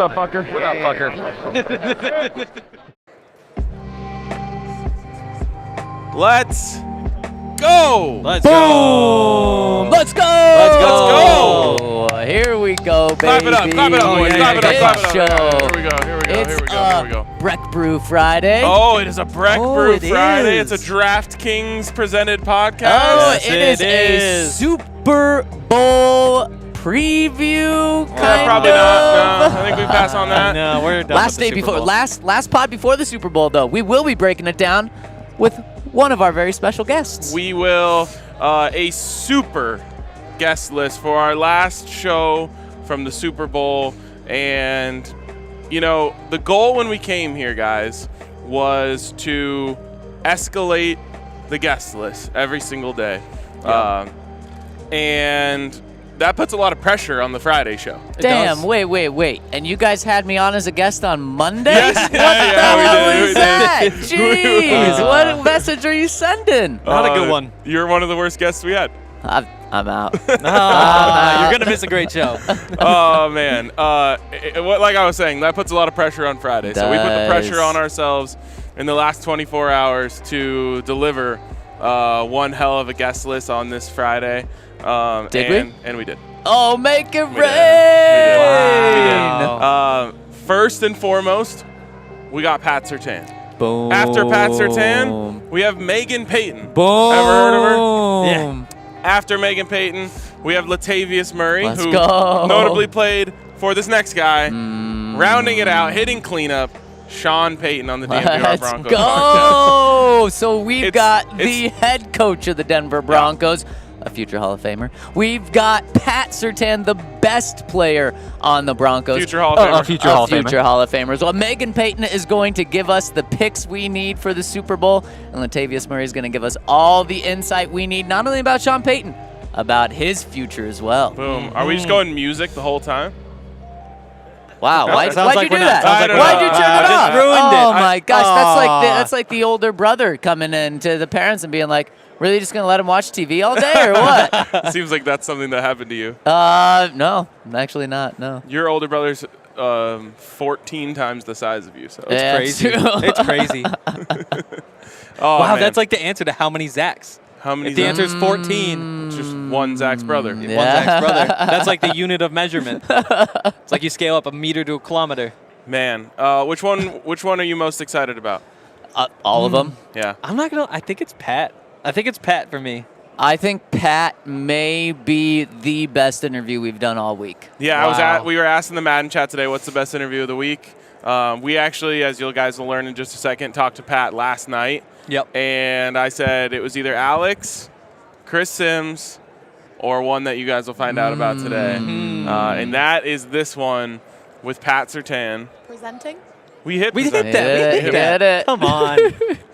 up, fucker? What up, fucker? Let's go! Let's Boom! go! Let's go! Let's go! Here we go, baby. Clap it up, boys. Clap it up, clap it up. Show. Here we go, here we go, It's here we go, here we go. Breck Brew Friday. Oh, it is a Breck Brew it Friday. is. It's a DraftKings presented podcast. Oh, Yes, it is a Super Bowl preview, kind Probably of. not. No, I think we pass on that. No, we're done Last with the day Super before, Bowl. last pod before the Super Bowl, though. We will be breaking it down with one of our very special guests. We will a super guest list for our last show from the Super Bowl. And, you know, the goal when we came here, guys, was to escalate the guest list every single day. And that puts a lot of pressure on the Friday show. Damn, wait. And you guys had me on as a guest on Monday? Yes, What yeah, the we hell did, is we that? did. Jeez, what message are you sending? Not a good one. You're one of the worst guests we had. I'm out. You're going to miss a great show. Oh, man. Like I was saying, that puts a lot of pressure on Friday. So we put the pressure on ourselves in the last 24 hours to deliver one hell of a guest list on this Friday. Did we? And we did. Oh, make it We rain! did. Wow. First and foremost, we got Pat Surtain. Boom. After Pat Surtain, we have Meghan Payton. Boom. Ever heard of her? Yeah. After Meghan Payton, we have Latavius Murray, Let's who go. notably played for this next guy. Rounding it out, hitting cleanup, Sean Payton on the DNVR Let's Broncos go. podcast. So we've It's- got the head coach of the Denver Broncos, a future Hall of Famer. We've got Pat Surtain, the best player on the Broncos. Future Hall of Famer. A future Hall of Famer. Well, Meghan Payton is going to give us the picks we need for the Super Bowl, and Lativus Murray is going to give us all the insight we need, not only about Sean Payton, about his future as well. Boom. Are we just going music the whole time? Wow, why'd Sounds you like do we're not- that? sounds like we're Why'd not. you turn I it just off? ruined it. Oh my gosh, Aw. that's like the older brother coming in to the parents and being like, "Really, just gonna let him watch TV all day or what?" Seems like that's something that happened to you. No, actually not. No. Your older brother's 14 times the size of you. So Yeah, Crazy. true. It's crazy. Oh, Wow, man. that's like the answer to how many Zacs. how many? If the Zacs? answer is 14, Just one Zach's brother. one Yeah. Zac's brother. That's like the unit of measurement. It's like you scale up a meter to a kilometer. Man, which one are you most excited about? All of them. Yeah. I'm not going to, I think it's Pat. I think it's Pat for me. I think Pat may be the best interview we've done all week. Yeah, Wow. we were asking the Madden chat today, what's the best interview of the week? We actually, as you guys will learn in just a second, talked to Pat last night. Yep. And I said it was either Alex, Chris Sims, or one that you guys will find out about today. And that is this one with Pat Surtain. Presenting? We hit We present. hit that. We He hit that. did it. Come on.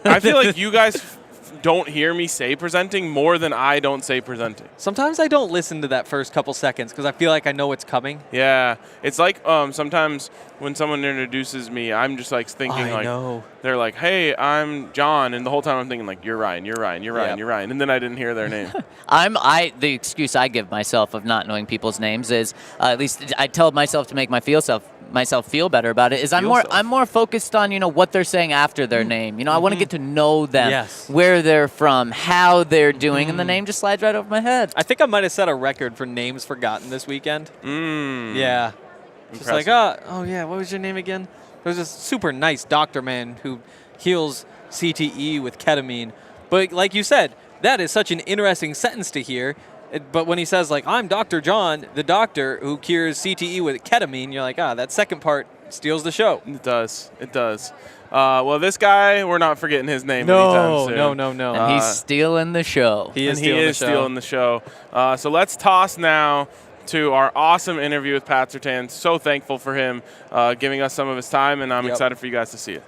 I feel like you guys don't hear me say presenting more than I don't say presenting. Sometimes I don't listen to that first couple seconds because I feel like I know what's coming. Yeah, it's like sometimes when someone introduces me, I'm just like thinking I like know. they're like, "Hey, I'm John," and the whole time I'm thinking like, "You're Ryan, you're Ryan, you're Ryan, Yep. you're Ryan," and then I didn't hear their name. The excuse I give myself of not knowing people's names is at least I tell myself to make myself feel better about it. Is I'm more focused on what they're saying after their name. I want to get to know them, Yes. where they're from, how they're doing, and the name just slides right over my head. I think I might have set a record for names forgotten this weekend. Yeah. Just like, Impressive. oh yeah, what was your name again? There's this super nice doctor man who heals CTE with ketamine. But like you said, that is such an interesting sentence to hear. But when he says, like, I'm Dr. John, the doctor who cures CTE with ketamine, you're like, that second part steals the show. It does. It does. Well, this guy, we're not forgetting his name anytime soon. No. And he's stealing the show. He is and he is stealing the show. So let's toss now to our awesome interview with Pat Surtain. So thankful for him giving us some of his time, and I'm excited for you guys to see it.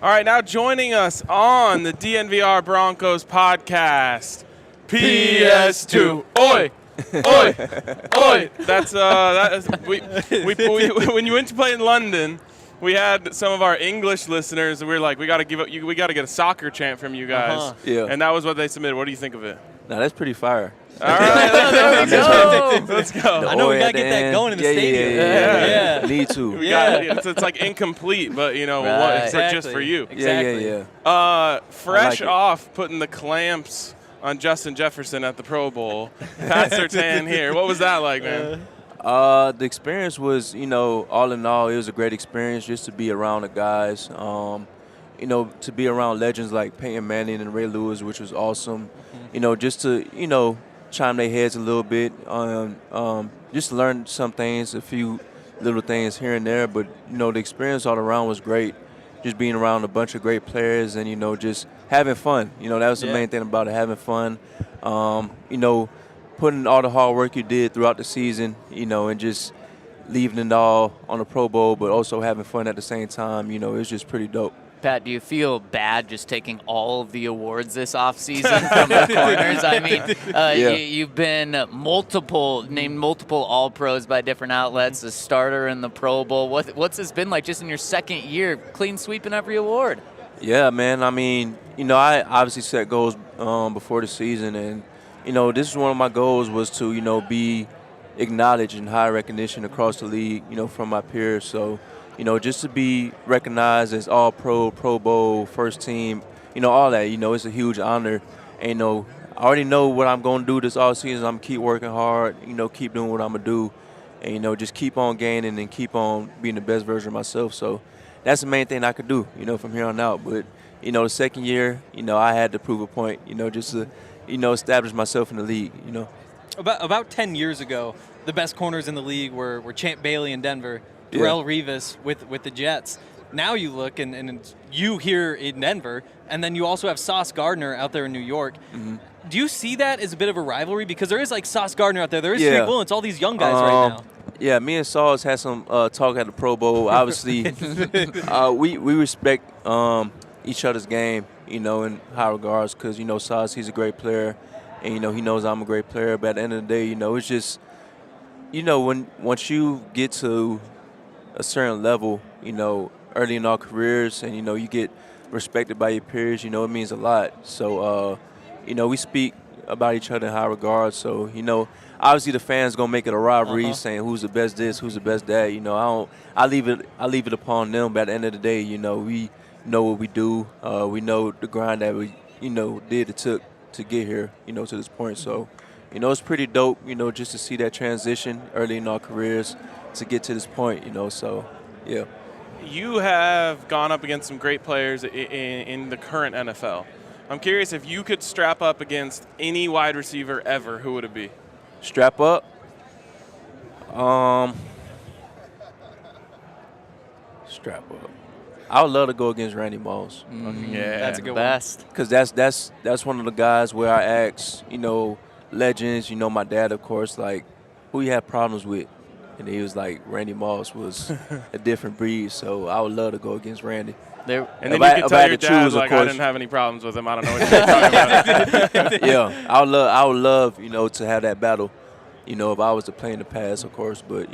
All right, now joining us on the DNVR Broncos podcast, PS2. Oi! Oi! Oi! That's when you went to play in London, we had some of our English listeners, and we were like, we got to get a soccer chant from you guys. Yeah. And that was what they submitted. What do you think of it? Now that's pretty fire. All right, let's go. Let's go. I know we gotta get that going in the stadium. Yeah. Need to. It's like incomplete, but just for you. Exactly. Fresh like off putting the clamps on Justin Jefferson at the Pro Bowl. Pat Surtain here. What was that like, man? The experience was, all in all, it was a great experience just to be around the guys. To be around legends like Peyton Manning and Ray Lewis, which was awesome. Just to, chime their heads a little bit, just learn some things, a few little things here and there. But, the experience all around was great. Just being around a bunch of great players and, just having fun. That was the main thing about it, having fun. Putting all the hard work you did throughout the season, and just leaving it all on the Pro Bowl, but also having fun at the same time. It was just pretty dope. Pat, do you feel bad just taking all of the awards this offseason from the corners? I mean, you've been named multiple All-Pros by different outlets, a starter in the Pro Bowl. What's this been like just in your second year, clean sweeping every award? Yeah, man. I mean, I obviously set goals before the season, and, this is one of my goals was to, be acknowledged and high recognition across the league, from my peers. So, just to be recognized as All-Pro, Pro Bowl, first team, all that, it's a huge honor. And, I already know what I'm going to do this offseason. I'm going to keep working hard, keep doing what I'm going to do. And, just keep on gaining and keep on being the best version of myself. So that's the main thing I could do, from here on out. But, the second year, I had to prove a point, just to, establish myself in the league, About 10 years ago, the best corners in the league were Champ Bailey in Denver, Darrelle Revis with the Jets. Now you look, and it's you here in Denver, and then you also have Sauce Gardner out there in New York. Mm-hmm. Do you see that as a bit of a rivalry? Because there is like Sauce Gardner out there. There is Street Williams, all these young guys right now. Yeah, me and Sauce had some talk at the Pro Bowl. Obviously, we respect each other's game, in high regards because, Sauce, he's a great player. And, he knows I'm a great player. But at the end of the day, it's just, once you get to a certain level, early in our careers and, you get respected by your peers, it means a lot. So, we speak about each other in high regards. So, obviously the fans going to make it a rivalry saying who's the best this, who's the best that. I leave it upon them. But at the end of the day, we know what we do. We know the grind that we, it took to get here, to this point. So, it's pretty dope, just to see that transition early in our careers to get to this point, so, yeah. You have gone up against some great players in the current NFL. I'm curious if you could strap up against any wide receiver ever, who would it be? Strap up? Strap up. I would love to go against Randy Moss. Yeah, that's a good best. Because that's one of the guys where I ask, legends, my dad, of course, like, who you have problems with? And he was like, Randy Moss was a different breed, so I would love to go against Randy. And then you could tell your dad, like, I didn't have any problems with him. I don't know what you're talking about. Yeah, I would love, to have that battle, if I was to play in the past, of course. But,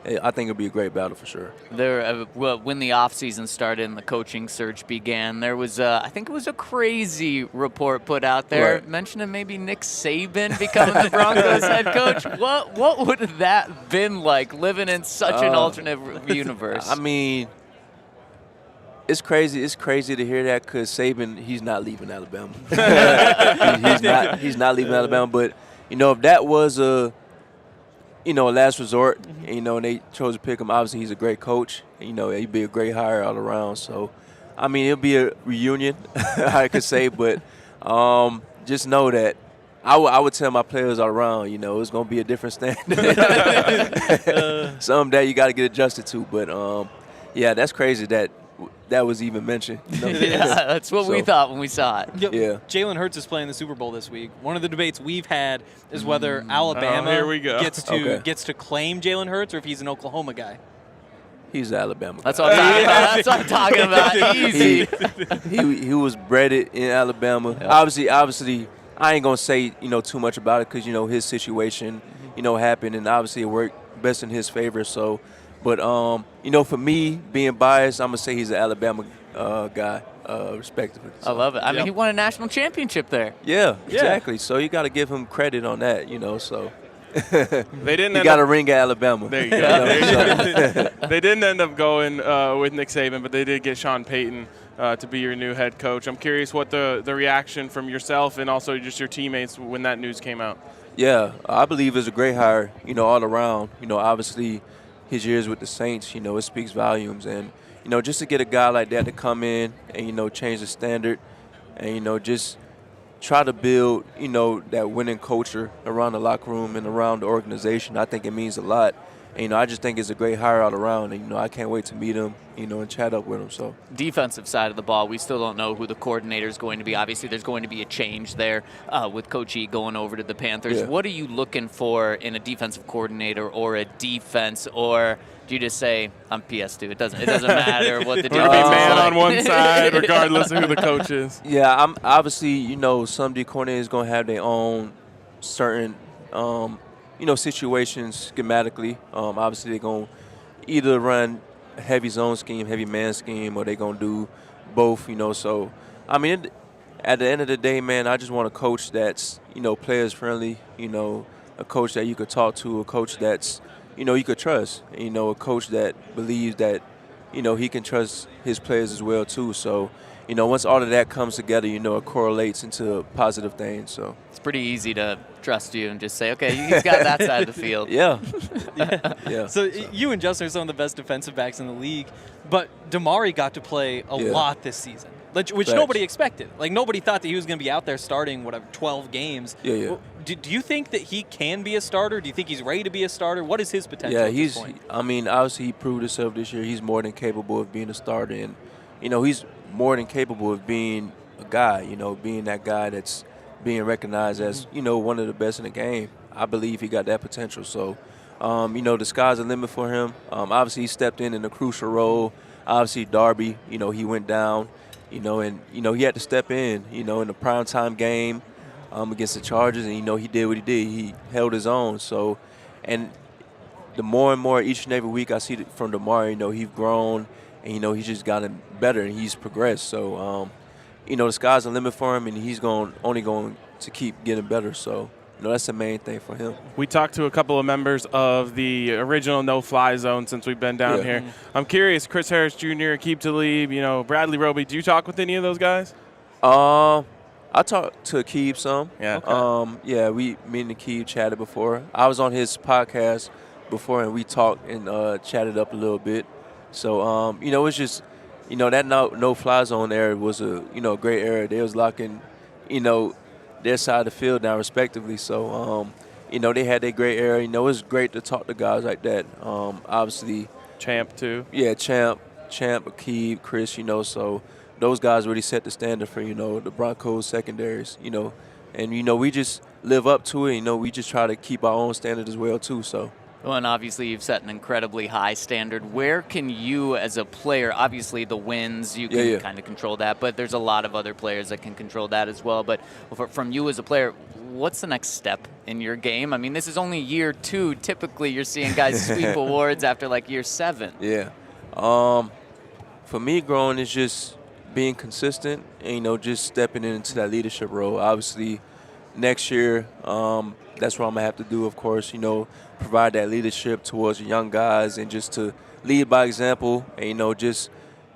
I think it would be a great battle for sure. When the offseason started and the coaching search began, there was, I think it was a crazy report put out there mentioning maybe Nick Saban becoming the Broncos head coach. What would that been like living in such an alternate universe? I mean, it's crazy. It's crazy to hear that because Saban, he's not leaving Alabama. he's not leaving Alabama. But, if that was a last resort, and they chose to pick him. Obviously, he's a great coach. He'd be a great hire all around. So, I mean, it'll be a reunion, I could say. But just know that I would tell my players all around, it's going to be a different standard. Some that you got to get adjusted to. But, that's crazy that was even mentioned. Yeah, that's what we thought when we saw it. Yeah. Jalen Hurts is playing the Super Bowl this week. One of the debates we've had is whether Alabama gets to claim Jalen Hurts or if he's an Oklahoma guy. He's an Alabama guy. That's what I'm talking about. Easy. He was bred in Alabama. Yep. Obviously, I ain't gonna say too much about it because his situation happened and obviously it worked best in his favor. So. But, for me, being biased, I'm going to say he's an Alabama guy, respectively. So. I love it. I mean, he won a national championship there. Yeah, exactly. So you got to give him credit on that, so. They didn't. He got a ring at Alabama. There you go. They didn't end up going with Nick Saban, but they did get Sean Payton to be your new head coach. I'm curious what the reaction from yourself and also just your teammates when that news came out. Yeah, I believe it's a great hire, all around. Obviously his years with the Saints, it speaks volumes. And, just to get a guy like that to come in and, change the standard and, just try to build, that winning culture around the locker room and around the organization, I think it means a lot. And, I just think it's a great hire all around. And, I can't wait to meet him, and chat up with him. So defensive side of the ball, we still don't know who the coordinator is going to be. Obviously, there's going to be a change there with Coach E going over to the Panthers. Yeah. What are you looking for in a defensive coordinator or a defense, or do you just say, I'm PS2? It doesn't matter what the defense is. We're going to be man on one side regardless of who the coach is. Yeah, I'm obviously, some D coordinators going to have their own certain situations schematically. Obviously, they're going to either run heavy zone scheme, heavy man scheme, or they're going to do both, So, I mean, at the end of the day, man, I just want a coach that's, players friendly, a coach that you could talk to, a coach that's, you could trust, a coach that believes that, he can trust his players as well, too. So, once all of that comes together, it correlates into positive things. So it's pretty easy to trust you and just say, okay, he's got that side of the field. Yeah. Yeah. So you and Justin are some of the best defensive backs in the league, but Damari got to play a lot this season, which nobody expected. Like, nobody thought that he was going to be out there starting, 12 games. Yeah. Do you think that he can be a starter? Do you think he's ready to be a starter? What is his potential at this point? Obviously he proved himself this year. He's more than capable of being a starter. And, he's more than capable of being a guy, being that guy that's being recognized as, one of the best in the game. I believe he got that potential. So, the sky's the limit for him. Obviously, he stepped in a crucial role. Obviously, Darby, he went down, and, he had to step in, in the primetime game against the Chargers, and, he did what he did. He held his own. So, and the more and more each and every week I see from Damari, he's grown, and, he's just gotten better, and he's progressed. So, the sky's the limit for him, and he's only going to keep getting better. So, that's the main thing for him. We talked to a couple of members of the original no-fly zone since we've been down here. I'm curious, Chris Harris Jr., Aqib Talib, Bradley Roby, do you talk with any of those guys? I talked to Aqib some. Yeah. Okay. Me and Aqib chatted before. I was on his podcast before, and we talked and chatted up a little bit. So, it's just, that no-fly zone area was a, great area. They was locking, their side of the field down respectively. So, they had their great area. It's great to talk to guys like that. Obviously. Champ, too. Yeah, Champ, Aqib, Chris, so those guys really set the standard for, the Broncos secondaries, and, we just live up to it. We just try to keep our own standard as well, too, so. Well, and obviously you've set an incredibly high standard. Where can you, as a player, obviously the wins, you can kind of control that, but there's a lot of other players that can control that as well. But from you as a player, what's the next step in your game? I mean, this is only year 2. Typically, you're seeing guys sweep awards after, year 7. Yeah. For me, growing is just being consistent and, just stepping into that leadership role. Obviously, next year, that's what I'm going to have to do, of course, provide that leadership towards the young guys and just to lead by example and, just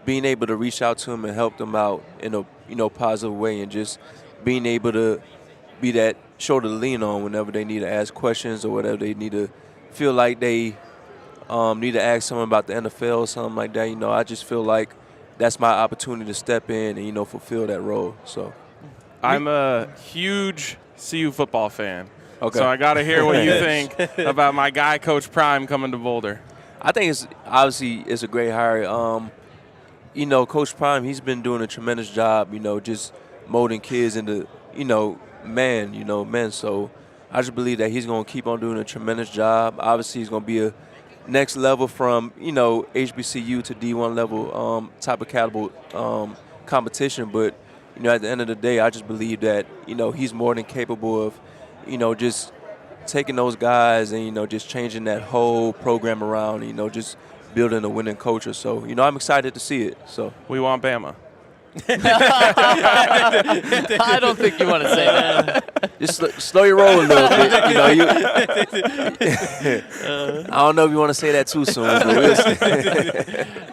being able to reach out to them and help them out in a, positive way and just being able to be that shoulder to lean on whenever they need to ask questions or whatever they need to feel like they need to ask someone about the NFL or something like that. I just feel like that's my opportunity to step in and, fulfill that role. So I'm a huge CU football fan. Okay. So I got to hear what you think about my guy, Coach Prime, coming to Boulder. I think it's a great hire. Coach Prime, he's been doing a tremendous job, just molding kids into, men. So I just believe that he's going to keep on doing a tremendous job. Obviously, he's going to be a next level from, HBCU to D1 level type of caliber competition. But, at the end of the day, I just believe that, he's more than capable of, just taking those guys and, just changing that whole program around, just building a winning culture. So, I'm excited to see it. So We want Bama. I don't think you want to say that. just slow your roll a little bit. I don't know if you want to say that too soon, but we'll see.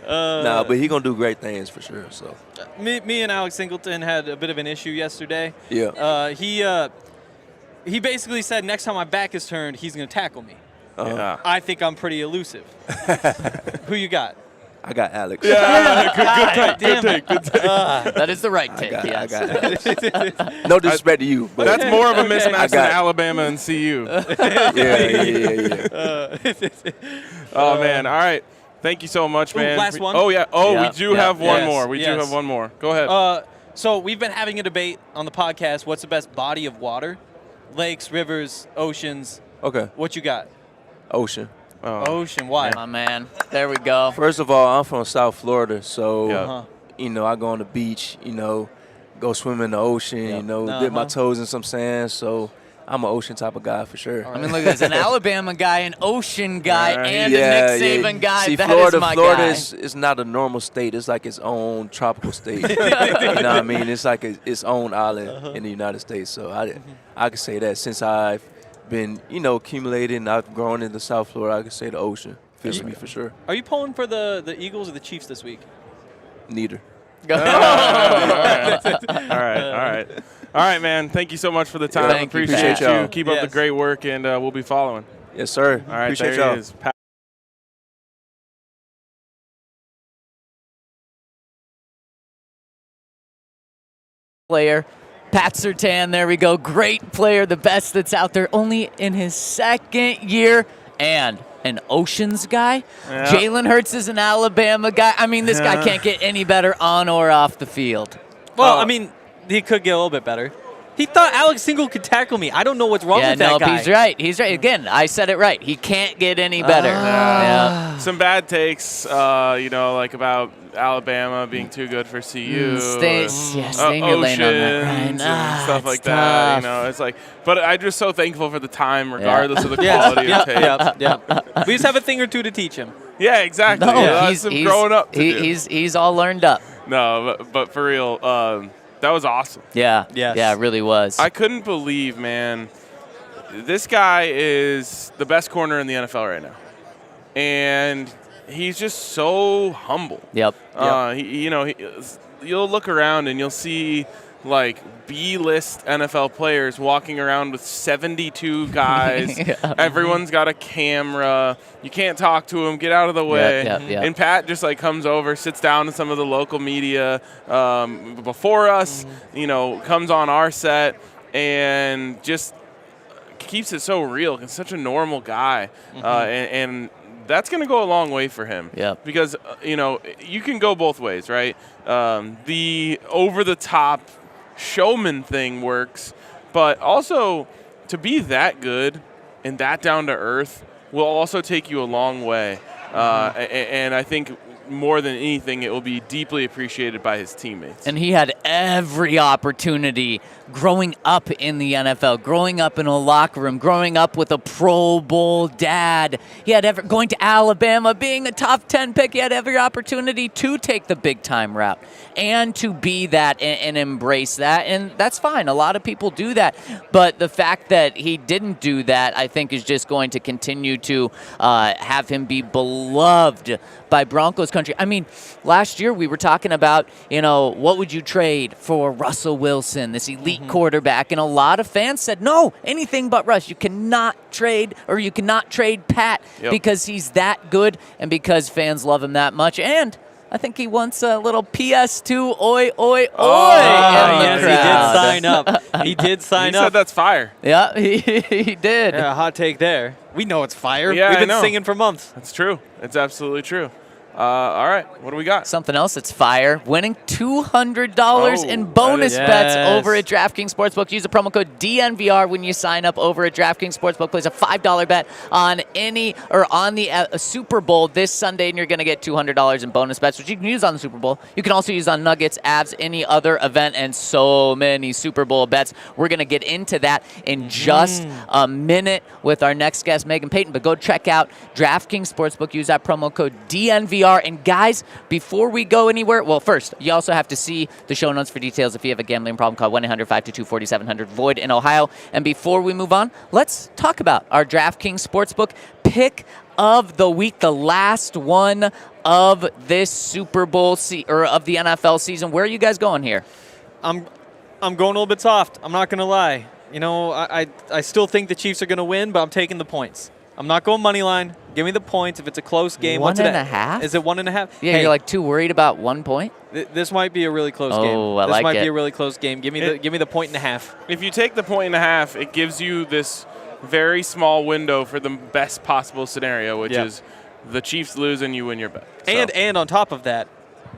Nah, but he gonna do great things for sure. So Me and Alex Singleton had a bit of an issue yesterday. yeah. He basically said next time my back is turned, he's going to tackle me. Yeah. I think I'm pretty elusive. Who you got? I got Alex. Yeah, good take. That is the right take. I Yes. got Alex. No disrespect to you, but That's more of a mismatch than got- Alabama and CU. yeah. Oh, man. All right. Thank you so much, man. last one? Oh, yeah. Oh, Yeah. we do have one Yes. more. We do Yes. have one more. Go ahead. So we've been having a debate on the podcast. What's the best body of water? Lakes, rivers, oceans. Okay. What you got? Ocean. Ocean. Why? My man. There we go. First of all, I'm from South Florida, so Yeah. I go on the beach, go swim in the ocean, dip my toes in some sand. So I'm an ocean type of guy for sure. I mean, look at this. An Alabama guy, an ocean guy, Right. and a Nick Saban guy. See, That Florida, is my Florida guy. is not a normal state. It's like its own tropical state. You know what I mean? It's like its own island in the United States. So I could say that since I've been, accumulating and I've grown into South Florida, I could say the ocean fits me for sure. Are you pulling for the Eagles or the Chiefs this week? Neither. All right, man. Thank you so much for the time. Thank you, Appreciate Pat. you. y'all. Keep up the great work, and we'll be following. Yes, sir. All right, Appreciate there y'all. he is. Pat. Player. Pat Surtain, there we go. Great player, the best that's out there. Only in his second year. And an Oceans guy. Yeah. Jalen Hurts is an Alabama guy. I mean, this guy can't get any better on or off the field. Well, I mean, he could get a little bit better. He thought Alex Single could tackle me. I don't know what's wrong with that guy. He's right. He's right. Again, I said it right. He can't get any better. Yeah. Some bad takes, like about Alabama being too good for CU. Stay in your lane on that, Ryan. Oceans and stuff like It's that. tough. It's like, but I'm just so thankful for the time, regardless of the quality of tape. Yeah. We just have a thing or two to teach him. Yeah, exactly. No, That's some growing up to do. he's all learned up. No, but for real, that was awesome. Yeah. Yes. Yeah, it really was. I couldn't believe, man, this guy is the best corner in the NFL right now. And he's just so humble. Yep. You'll look around and you'll see like B-list NFL players walking around with 72 guys. Yeah. Everyone's got a camera. You can't talk to him. Get out of the way. Yeah. And Pat just like comes over, sits down to some of the local media before us, comes on our set and just keeps it so real. He's such a normal guy. And that's going to go a long way for him. Yeah. Because, you can go both ways, right? The over-the-top showman thing works, but also to be that good and that down to earth will also take you a long way. And I think more than anything, it will be deeply appreciated by his teammates. And he had every opportunity growing up in the NFL, growing up in a locker room, growing up with a Pro Bowl dad. He had going to Alabama, being a top 10 pick. He had every opportunity to take the big time route and to be that and embrace that. And that's fine. A lot of people do that. But the fact that he didn't do that, I think, is just going to continue to have him be beloved by Broncos Country. I mean, last year we were talking about, what would you trade for Russell Wilson, this elite quarterback, and a lot of fans said, no, anything but Russ. You cannot trade Pat because he's that good and because fans love him that much. And I think he wants a little PS2 oi, oi, oi in the crowd. He did sign He up. said that's fire. Yeah, he did. Yeah, hot take there. We know it's fire. Yeah, We've I been know. singing for months. That's true. It's absolutely true. All right, what do we got? Something else that's fire. Winning $200 in bonus bets over at DraftKings Sportsbook. Use the promo code DNVR when you sign up over at DraftKings Sportsbook. Place a $5 bet on the Super Bowl this Sunday, and you're going to get $200 in bonus bets, which you can use on the Super Bowl. You can also use on Nuggets, Avs, any other event, and so many Super Bowl bets. We're going to get into that in just a minute with our next guest, Meghan Payton. But go check out DraftKings Sportsbook. Use that promo code DNVR. And guys, before we go anywhere, well, first, you also have to see the show notes for details. If you have a gambling problem, call 1-800-522-4700, void in Ohio. And before we move on, let's talk about our DraftKings Sportsbook pick of the week, the last one of this Super Bowl or of the NFL season. Where are you guys going here? I'm going a little bit soft. I'm not going to lie. You know, I still think the Chiefs are going to win, but I'm taking the points. I'm not going money line. Give me the points. If it's a close game, One and a half? Is it 1.5? Yeah, hey, you're like too worried about 1 point? This might be a really close game. Oh, I this like might it. be a really close game. Give me the 1.5. If you take the 1.5, it gives you this very small window for the best possible scenario, which is the Chiefs lose and you win your bet. So. And on top of that,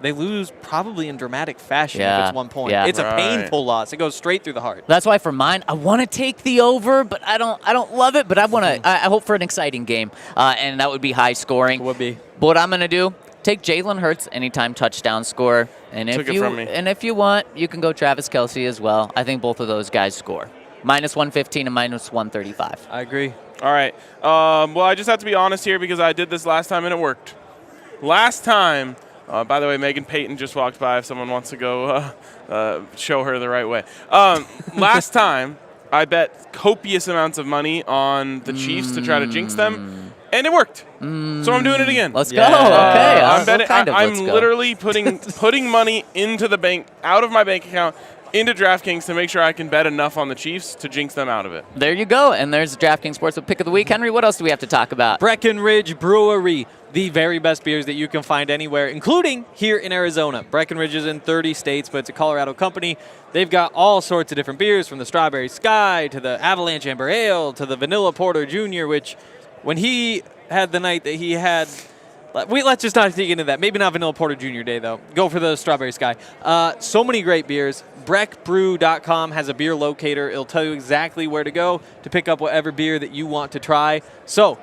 they lose probably in dramatic fashion if it's 1 point. Yeah. It's a painful loss. It goes straight through the heart. That's why for mine, I want to take the over, but I don't love it. But I want to. I hope for an exciting game, and that would be high scoring. It would be. But what I'm going to do, take Jalen Hurts anytime touchdown score, and Took it from me. if you want, you can go Travis Kelce as well. I think both of those guys score. -115 and -135. I agree. All right. Well, I just have to be honest here because I did this last time and it worked. Last time. By the way, Meghan Payton just walked by if someone wants to go show her the right way. Last time, I bet copious amounts of money on the Chiefs to try to jinx them, and it worked. So I'm doing it again. Let's go. Okay. I'm betting. I'm let's go. literally putting money into the bank, out of my bank account, into DraftKings to make sure I can bet enough on the Chiefs to jinx them out of it. There you go. And there's the DraftKings Sportsbook pick of the week. Henry, what else do we have to talk about? Breckenridge Brewery, the very best beers that you can find anywhere, including here in Arizona. Breckenridge is in 30 states, but it's a Colorado company. They've got all sorts of different beers, from the Strawberry Sky to the Avalanche Amber Ale to the Vanilla Porter Jr., which when he had the night that he had, let's just not dig into that. Maybe not Vanilla Porter Jr. Day, though. Go for the Strawberry Sky. So many great beers. BreckBrew.com has a beer locator. It'll tell you exactly where to go to pick up whatever beer that you want to try. So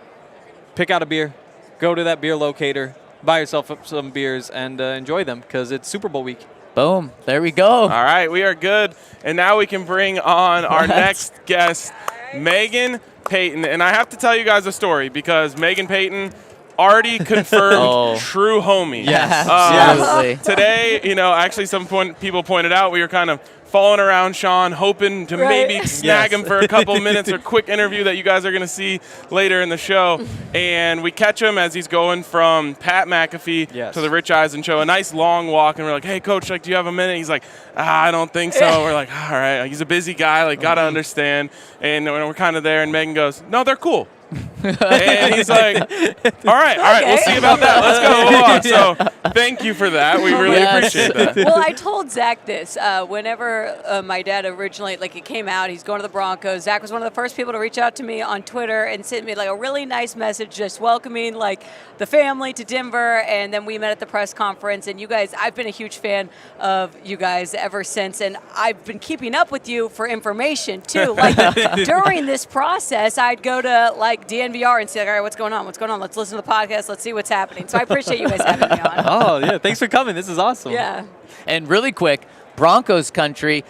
pick out a beer, go to that beer locator, buy yourself some beers, and enjoy them because it's Super Bowl week. Boom. There we go. All right, we are good. And now we can bring on our next guest, Meghan Payton. And I have to tell you guys a story because Meghan Payton already confirmed true homie. Yes, absolutely. Today, actually people pointed out we were kind of following around Sean, hoping to maybe snag him for a couple minutes or quick interview that you guys are going to see later in the show. And we catch him as he's going from Pat McAfee to the Rich Eisen show, a nice long walk. And we're like, hey, Coach, do you have a minute? He's like, I don't think so. We're like, all right. He's a busy guy. Got to understand. And we're kind of there. And Meghan goes, no, they're cool. And he's like, all right, we'll see about that. Let's go. So thank you for that. We really appreciate that. Well, I told Zac this. Whenever my dad originally, it came out, he's going to the Broncos. Zac was one of the first people to reach out to me on Twitter and send me a really nice message just welcoming the family to Denver. And then we met at the press conference. And you guys, I've been a huge fan of you guys ever since. And I've been keeping up with you for information too. During this process, I'd go to DNVR and say, all right, what's going on? Let's listen to the podcast. Let's see what's happening. So I appreciate you guys having me on. Oh, yeah. Thanks for coming. This is awesome. Yeah. And really quick, Broncos Country,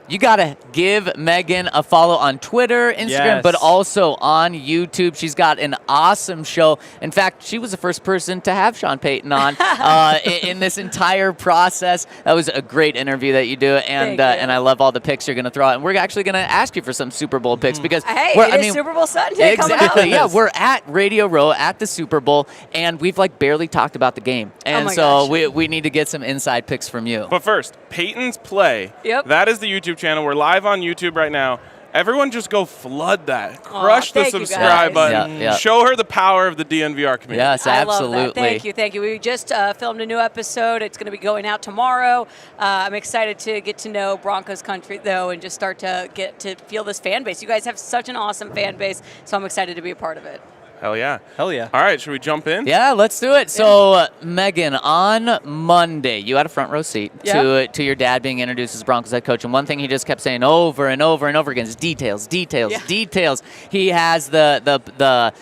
you got to give Meghan a follow on Twitter, Instagram, but also on YouTube. She's got an awesome show. In fact, she was the first person to have Sean Payton on in this entire process. That was a great interview that you do, and I love all the picks you're going to throw out. And we're actually going to ask you for some Super Bowl picks because it is Super Bowl Sunday coming up. Exactly. Yeah, we're at Radio Row at the Super Bowl, and we've barely talked about the game, and we need to get some inside picks from you. But first, Payton's Play. Yep. That is the YouTube channel. We're live on YouTube right now. Everyone just go flood that. Crush the subscribe button. Yeah. Show her the power of the DNVR community. Yes, absolutely. I love that. Thank you. We just filmed a new episode. It's going to be going out tomorrow. I'm excited to get to know Broncos Country, though, and just start to get to feel this fan base. You guys have such an awesome fan base, so I'm excited to be a part of it. Hell yeah. Hell yeah. All right, should we jump in? Yeah, let's do it. So, Meghan, on Monday, you had a front row seat to your dad being introduced as Broncos head coach, and one thing he just kept saying over and over and over again is details. Details. He has the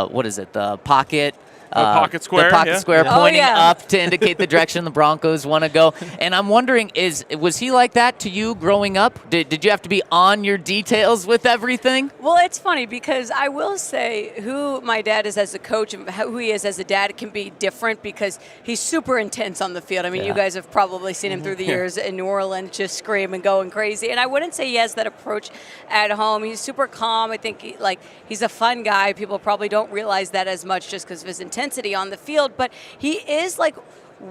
what is it? The pocket. Pocket square. The pocket square pointing yeah. up to indicate the direction the Broncos want to go. And I'm wondering, was he like that to you growing up? Did you have to be on your details with everything? Well, it's funny because I will say who my dad is as a coach and who he is as a dad can be different because he's super intense on the field. I mean, you guys have probably seen him through the years in New Orleans just screaming, going crazy. And I wouldn't say he has that approach at home. He's super calm. I think he's a fun guy. People probably don't realize that as much just because of his intensity on the field, but he is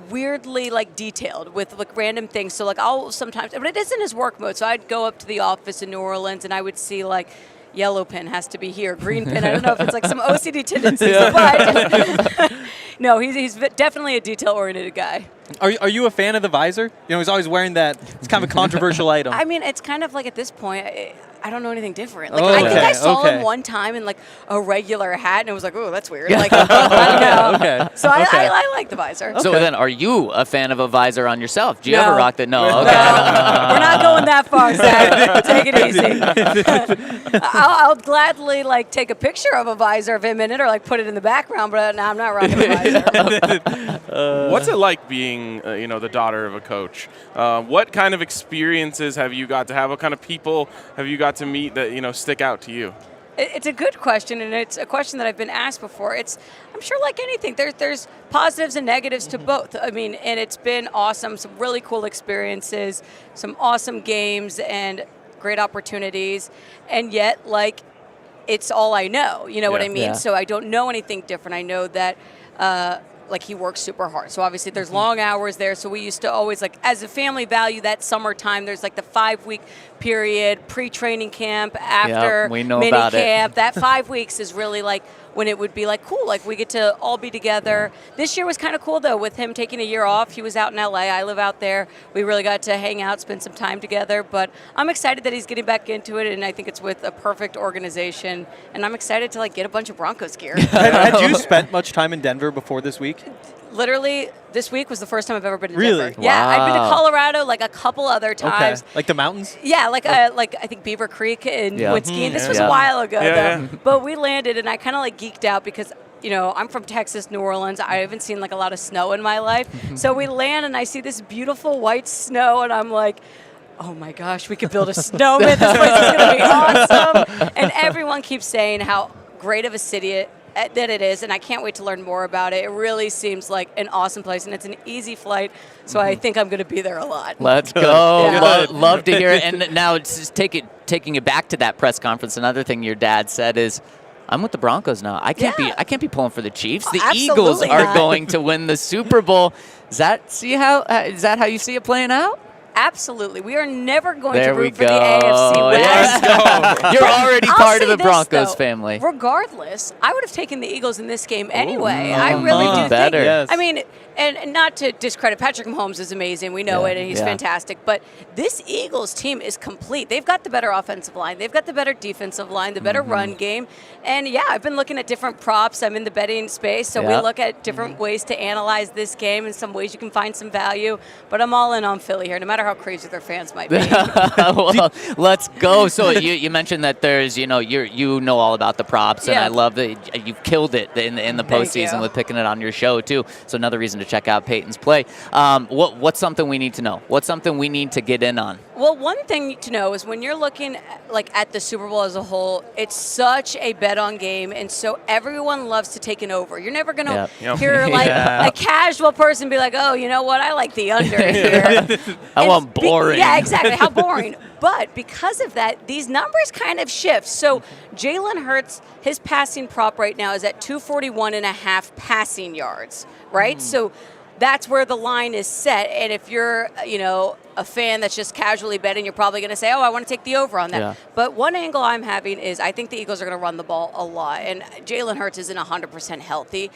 weirdly detailed with random things. So I'll sometimes, but it isn't his work mode. So I'd go up to the office in New Orleans and I would see yellow pen has to be here, green pen. I don't know if it's some OCD tendencies, but no, he's definitely a detail-oriented guy. Are you a fan of the visor? He's always wearing that. It's kind of a controversial item. I mean, it's kind of at this point, I don't know anything different. I think I saw him one time in a regular hat, and I was like, "Oh, that's weird." I don't know. Okay. So I like the visor. So then, are you a fan of a visor on yourself? Do you ever rock that? No. Okay. We're not going that far, Zach. Take it easy. I'll gladly take a picture of a visor of him in it, or put it in the background. But no, I'm not rocking the visor. What's it like being, the daughter of a coach? What kind of experiences have you got to have? What kind of people have you got to meet that stick out to you? It's a good question, and it's a question that I've been asked before. I'm sure like anything, there's positives and negatives to both. I mean, and it's been awesome, some really cool experiences, some awesome games, and great opportunities, and yet it's all I know. You know what I mean? Yeah. So I don't know anything different. I know that. He works super hard. So obviously there's long hours there. So we used to always as a family value that summertime. There's the 5-week period, pre-training camp, after we know mini about camp. That 5 weeks is really when it would be cool. We get to all be together. This year was kind of cool though with him taking a year off. He was out in LA. I live out there. We really got to hang out, spend some time together. But I'm excited that he's getting back into it, and I think it's with a perfect organization. And I'm excited to get a bunch of Broncos gear. Had you spent much time in Denver before this week? Literally, this week was the first time I've ever been to Really? Denver. Yeah, I've been to Wow. Colorado a couple other times. Okay. The mountains? Yeah, I think Beaver Creek and Woodski. This was a while ago, though. But we landed, and I kind of geeked out because I'm from Texas, New Orleans. I haven't seen a lot of snow in my life. So we land, and I see this beautiful white snow, and I'm like, oh my gosh, we could build a snowman. This place is going to be awesome. And everyone keeps saying how great of a city that it is, and I can't wait to learn more about it. It really seems like an awesome place, and it's an easy flight, so I think I'm going to be there a lot. Let's go. Yeah. Love to hear it. And now it's just taking it back to that press conference. Another thing your dad said is, I'm with the Broncos now. I can't be pulling for the Chiefs. The Eagles absolutely are not. going to win the Super Bowl. Is that how you see it playing out? Absolutely. We are never going There to we root for the go. AFC West. Let's go. You're already I'll part of say the this, Broncos though. family. Regardless, I would have taken the Eagles in this game anyway. I really do better. think. Yes. I mean, and not to discredit, Patrick Mahomes is amazing. We know it, and he's fantastic. But this Eagles team is complete. They've got the better offensive line. They've got the better defensive line, the better run game. And, I've been looking at different props. I'm in the betting space, so we look at different ways to analyze this game and some ways you can find some value. But I'm all in on Philly here, no matter how crazy their fans might be. Well, let's go. So you mentioned that there's, you know all about the props, and I love that you've killed it in the postseason with picking it on your show too. So another reason to check out Payton's play. What's something we need to know? What's something we need to get in on? Well, one thing to know is when you're looking at the Super Bowl as a whole, it's such a bet-on game, and so everyone loves to take an over. You're never going to hear a casual person be like, oh, you know what, I like the under here. I want boring. Yeah, exactly. How boring. But because of that, these numbers kind of shift. So Jalen Hurts, his passing prop right now is at 241.5 passing yards, right? So that's where the line is set. And if you're, a fan that's just casually betting, you're probably going to say, oh, I want to take the over on that. Yeah. But one angle I'm having is I think the Eagles are going to run the ball a lot. And Jalen Hurts isn't 100% healthy.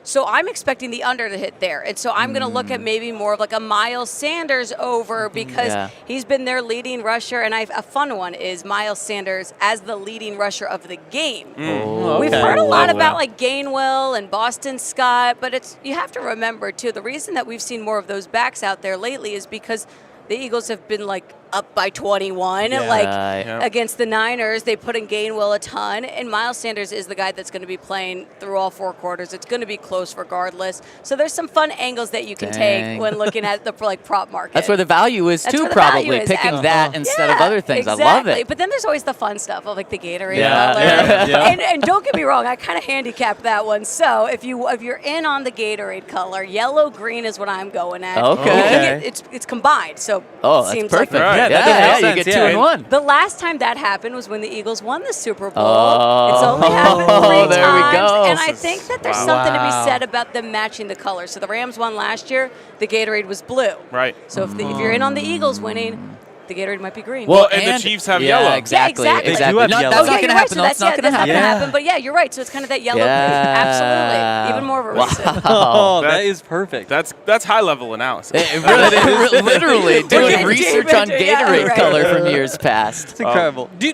So I'm expecting the under to hit there. And so I'm going to look at maybe more of like a Miles Sanders over because he's been their leading rusher. And a fun one is Miles Sanders as the leading rusher of the game. We've heard a lot about like Gainwell and Boston Scott, but you have to remember too, the reason that we've seen more of those backs out there lately is because the Eagles have been like up by 21, against the Niners. They put in Gainwell a ton, and Miles Sanders is the guy that's going to be playing through all 4 quarters. It's going to be close regardless. So there's some fun angles that you can take when looking at the prop market. That's where the value is too, probably picking that instead of other things. Exactly. I love it. But then there's always the fun stuff of like the Gatorade color. And don't get me wrong, I kind of handicapped that one. So if you're in on the Gatorade color, yellow green is what I'm going at. Okay. It's combined. So that's seems perfect. like You get 2 and 1. The last time that happened was when the Eagles won the Super Bowl. It's only happened 3 there we times. go. And I think that there's something to be said about them matching the colors. So the Rams won last year. The Gatorade was blue. Right. So if you're in on the Eagles winning, the Gatorade might be green. Well, and the Chiefs have yellow. Exactly. Yeah, exactly. They do have No, yellow. that's not going to happen. That's not going to happen. But yeah, you're right. So it's kind of that yellow green. Absolutely. Even more of a reason. Oh, that is perfect. That's high-level analysis. Literally doing research on Gatorade color from years past. It's incredible. Do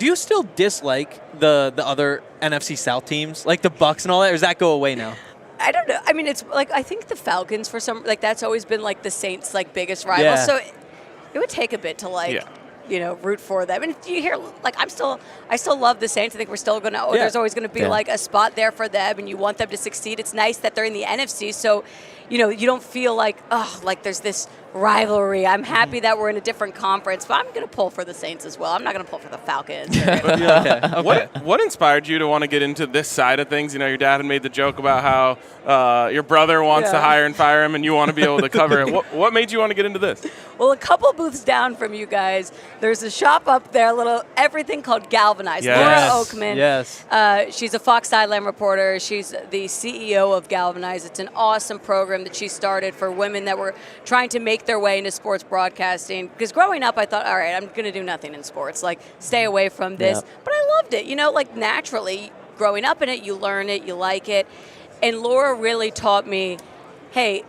you still dislike the other NFC South teams, like the Bucs and all that, or does that go away now? I don't know. I mean, it's like I think the Falcons for some that's always been like the Saints' like biggest rival. Yeah. So it would take a bit to root for them. And you hear like I still love the Saints. I think we're still gonna. There's always gonna be like a spot there for them, and you want them to succeed. It's nice that they're in the NFC, so you don't feel like like there's this rivalry. I'm happy that we're in a different conference, but I'm going to pull for the Saints as well. I'm not going to pull for the Falcons. Okay. What inspired you to want to get into this side of things? Your dad had made the joke about how your brother wants to hire and fire him, and you want to be able to cover it. What made you want to get into this? Well, a couple booths down from you guys, there's a shop up there, everything called Galvanize. Yes. Laura Oakman. Yes. She's a Fox Sideline reporter. She's the CEO of Galvanize. It's an awesome program that she started for women that were trying to make their way into sports broadcasting. Because growing up, I thought, all right, I'm going to do nothing in sports. Like, stay away from this. Yep. But I loved it. Naturally, growing up in it, you learn it, you like it. And Laura really taught me, hey,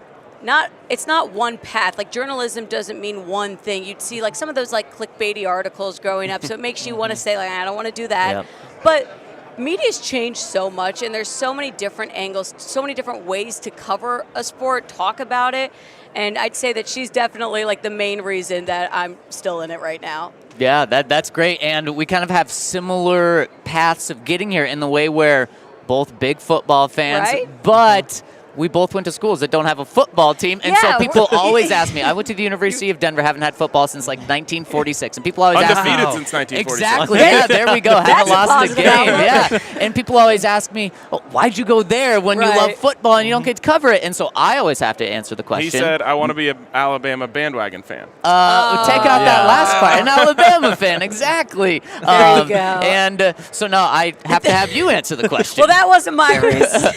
it's not one path. Like, journalism doesn't mean one thing. You'd see like some of those like clickbaity articles growing up, so it makes you want to say like, I don't want to do that. Yep. But media's changed so much, and there's so many different angles, so many different ways to cover a sport, talk about it. And I'd say that she's definitely like the main reason that I'm still in it right now. Yeah, that's great. And we kind of have similar paths of getting here in the way where both big football fans, but we both went to schools that don't have a football team, and so people always ask me. I went to the University of Denver, haven't had football since like 1946, and people always ask me. Undefeated since 1946. Exactly. Yeah, there we go. Haven't lost a game. Yeah, and people always ask me, why'd you go there when you love football and you don't get to cover it? And so I always have to answer the question. He said, I want to be an Alabama bandwagon fan. Take out that last part. An Alabama fan, exactly. There you go. And so now I have to have you answer the question. Well, that wasn't my reason.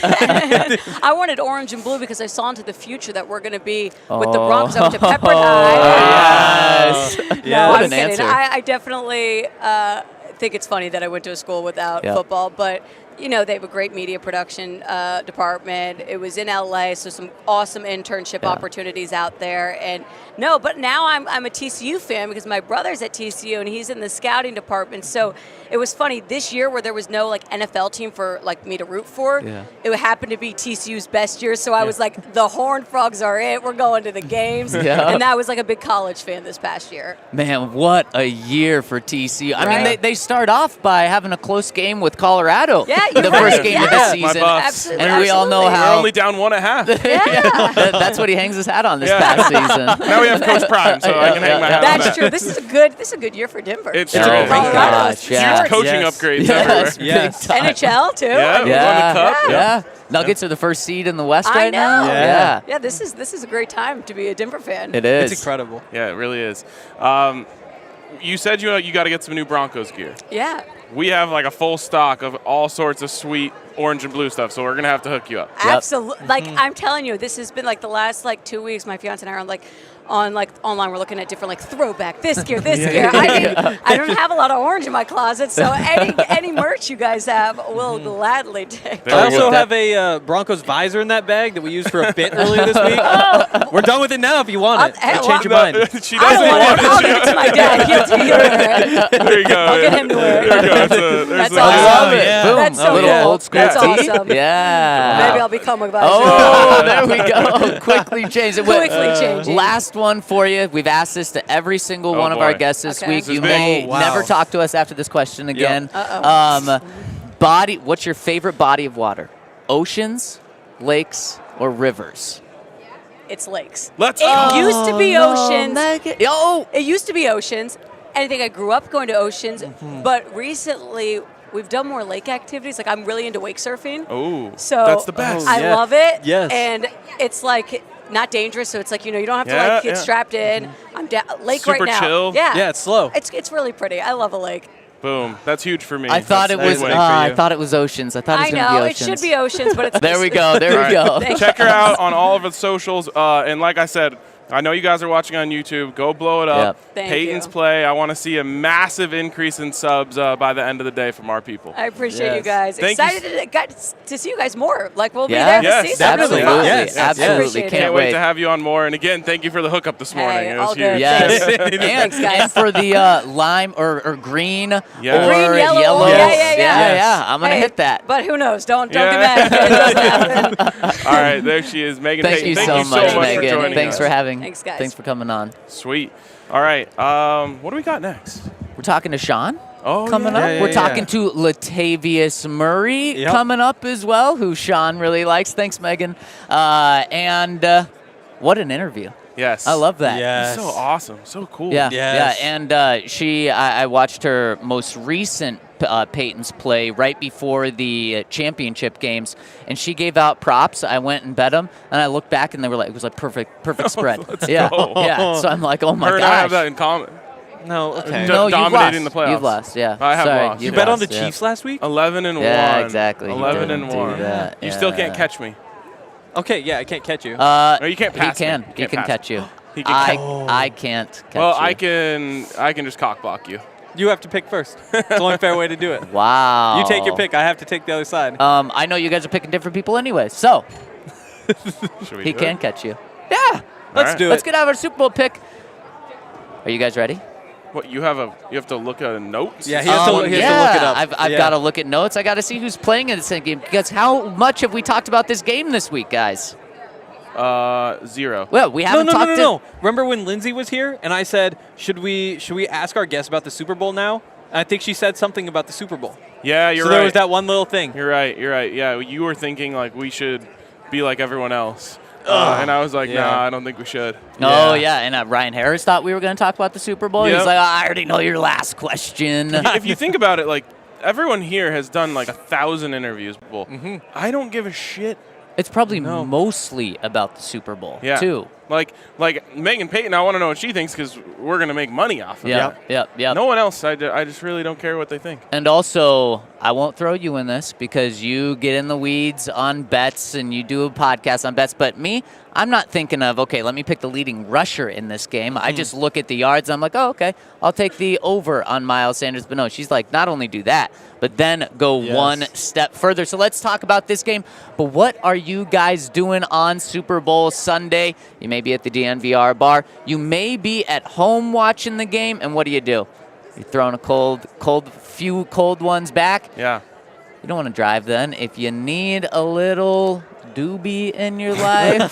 I wanted orange and blue because I saw into the future that we're going to be with the Broncos. I went to Pepperdine. Yes. No, What I'm an kidding. answer. I definitely think it's funny that I went to a school without football, but they have a great media production department. It was in LA, so some awesome internship opportunities out there. And but now I'm a TCU fan because my brother's at TCU and he's in the scouting department. So it was funny this year where there was no like NFL team for like me to root for. Yeah. It happened to be TCU's best year, so I was like, the Horned Frogs are it. We're going to the games, and that was like a big college fan this past year. Man, what a year for TCU. I mean, they start off by having a close game with Colorado. Yeah, you're the right. first game of the My season. Buffs. Absolutely. And we all know We're how only down 1.5. that's what he hangs his hat on this past season. Now we have Coach Prime, so I can hang my hat on that. That's true. This is a good year for Denver. It's Oh true. my gosh, Huge yeah. coaching upgrades everywhere. Yes. Big time. NHL too. Yeah, we won the cup. Yeah. Nuggets are the first seed in the West I right now. know. Yeah. Yeah, this is a great time to be a Denver fan. It is. It's incredible. Yeah, it really is. You said you got to get some new Broncos gear. Yeah. We have like a full stock of all sorts of sweet orange and blue stuff, so we're gonna have to hook you up. Absolutely. Like I'm telling you, this has been like the last like 2 weeks. My fiance and I are like, online we're looking at different like throwback this gear. I don't have a lot of orange in my closet, so any merch you guys have, we'll gladly take. I also have a Broncos visor in that bag that we used for a bit earlier this week. We're done with it now if you want it. I'll change your mind. She I doesn't don't want want it. I'll give it to my dad. He'll wear it. There you go. I'll get him to wear it. There you go. That's the- awesome. I love it. Yeah. Boom. That's so a little cool. old school That's tee. awesome. Yeah. Maybe I'll become a visor. Oh, there we go. Quickly change it. Quickly changing. Last one for you. We've asked this to every single one of our boy. guests this Okay. week. This is You big. may Oh, wow. never talk to us after this question again. Uh-oh. What's your favorite body of water? Oceans, lakes, or rivers? It's lakes. Let's It go. used to be oceans. Yo. It used to be oceans. And I think I grew up going to oceans, but recently we've done more lake activities. Like I'm really into wake surfing. Oh, So that's the best. I love it. Yes. And it's like not dangerous, so it's like you don't have to Yeah, like get yeah. strapped in. I'm lake Super right now. chill. Yeah. Yeah, it's slow. It's really pretty. I love a lake. Boom. That's huge for me. I thought it That's was. big wake for I you. thought it was oceans. I thought it was I going to be know it oceans. should be oceans, but it's There we go. There All we go. Thank Check her out on all of her socials. And like I said, I know you guys are watching on YouTube. Go blow it up. Yep. Thank Peyton's you. play. I want to see a massive increase in subs by the end of the day from our people. I appreciate you Yes. guys. Thank you. Excited to see you guys more. Like we'll Yeah. be there Yes, to see definitely. them. Yes, absolutely. Appreciate it. Can't Can't wait wait. to have you on more. And again, thank you for the hookup this morning. Hey, It was all huge. good. Yes. Thanks, guys. And for the lime or green or Yeah. Green, yellow. yellow. Yeah. Yeah. I'm going to Hey, hit that. But who knows? Don't Yeah. get mad. It doesn't happen. All right, there she is, Meghan Thank Payton. you Thank so you much, so much for Megan. joining Thanks us. for having. Thanks, guys. Thanks for coming on. Sweet. All right, what do we got next? We're talking to Sean. Oh, Coming yeah. up, Yeah, we're yeah, talking yeah. to Latavius Murray Yep. coming up as well, who Sean really likes. Thanks, Megan. And what an interview! Yes. I love that. Yes. So awesome. So cool. Yeah, Yes. yeah, and I watched her most recent Peyton's play right before the championship games, and she gave out props. I went and bet them, and I looked back, and they were like, it was like perfect spread. Let's yeah, go. yeah. So I'm like, oh my Her and I have gosh. that in common. No, okay. No, you've dominating lost. the playoffs. You've lost, yeah. I have Sorry, lost. You you've bet on lost, the yeah. Chiefs last week? 11-1. Yeah, exactly. He 11 didn't and do 1. that. You still Yeah. can't catch me. Okay, yeah, I can't catch you. No, you can't pass He can. me. You He can't can pass catch me. you. He can catch. I can't catch Well, you. I can just cock block you. You have to pick first. It's the only fair way to do it. Wow. You take your pick. I have to take the other side. I know you guys are picking different people anyway, so Should we he do can it? catch you. Yeah. Let's right. do Let's it. get out of our Super Bowl pick. Are you guys ready? What you have to look at notes? Yeah, he has to look it up. I've Yeah. got to look at notes. I got to see who's playing in this game because how much have we talked about this game this week, guys? 0. Well, we haven't No. talked. Remember when Lindsay was here and I said, should we ask our guests about the Super Bowl now? And I think she said something about the Super Bowl. Yeah, you're So right. there was that one little thing. You're right. Yeah, you were thinking like we should be like everyone else. And I was like, Yeah. nah, I don't think we should. Oh, yeah. And Ryan Harris thought we were going to talk about the Super Bowl. Yep. He's like, I already know your last question. If you think about it, like everyone here has done like 1,000 interviews. Well, I don't give a shit. It's probably mostly about the Super Bowl, Yeah. too. Like Meghan Payton, I want to know what she thinks because we're gonna make money off of it. Yep. No one else. I just really don't care what they think. And also, I won't throw you in this because you get in the weeds on bets and you do a podcast on bets. But me, I'm not thinking of, okay, let me pick the leading rusher in this game. I just look at the yards. I'm like, oh, okay, I'll take the over on Miles Sanders. But no, she's like, not only do that, but then go one step further. So let's talk about this game. But what are you guys doing on Super Bowl Sunday? You may be at the DNVR bar. You may be at home watching the game. And what do? You're throwing a few cold ones back. Yeah. You don't want to drive then. If you need a little doobie in your life,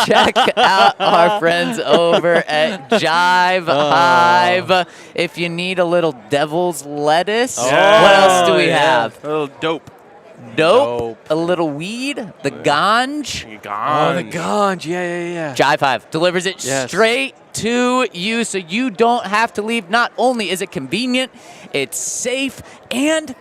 check out our friends over at Jive Hive. If you need a little devil's lettuce, what else do we have? A little dope. Dope. A little weed. The ganj. Oh, the ganj. Yeah. Jive Hive delivers it Yes. straight to you so you don't have to leave. Not only is it convenient, it's safe, and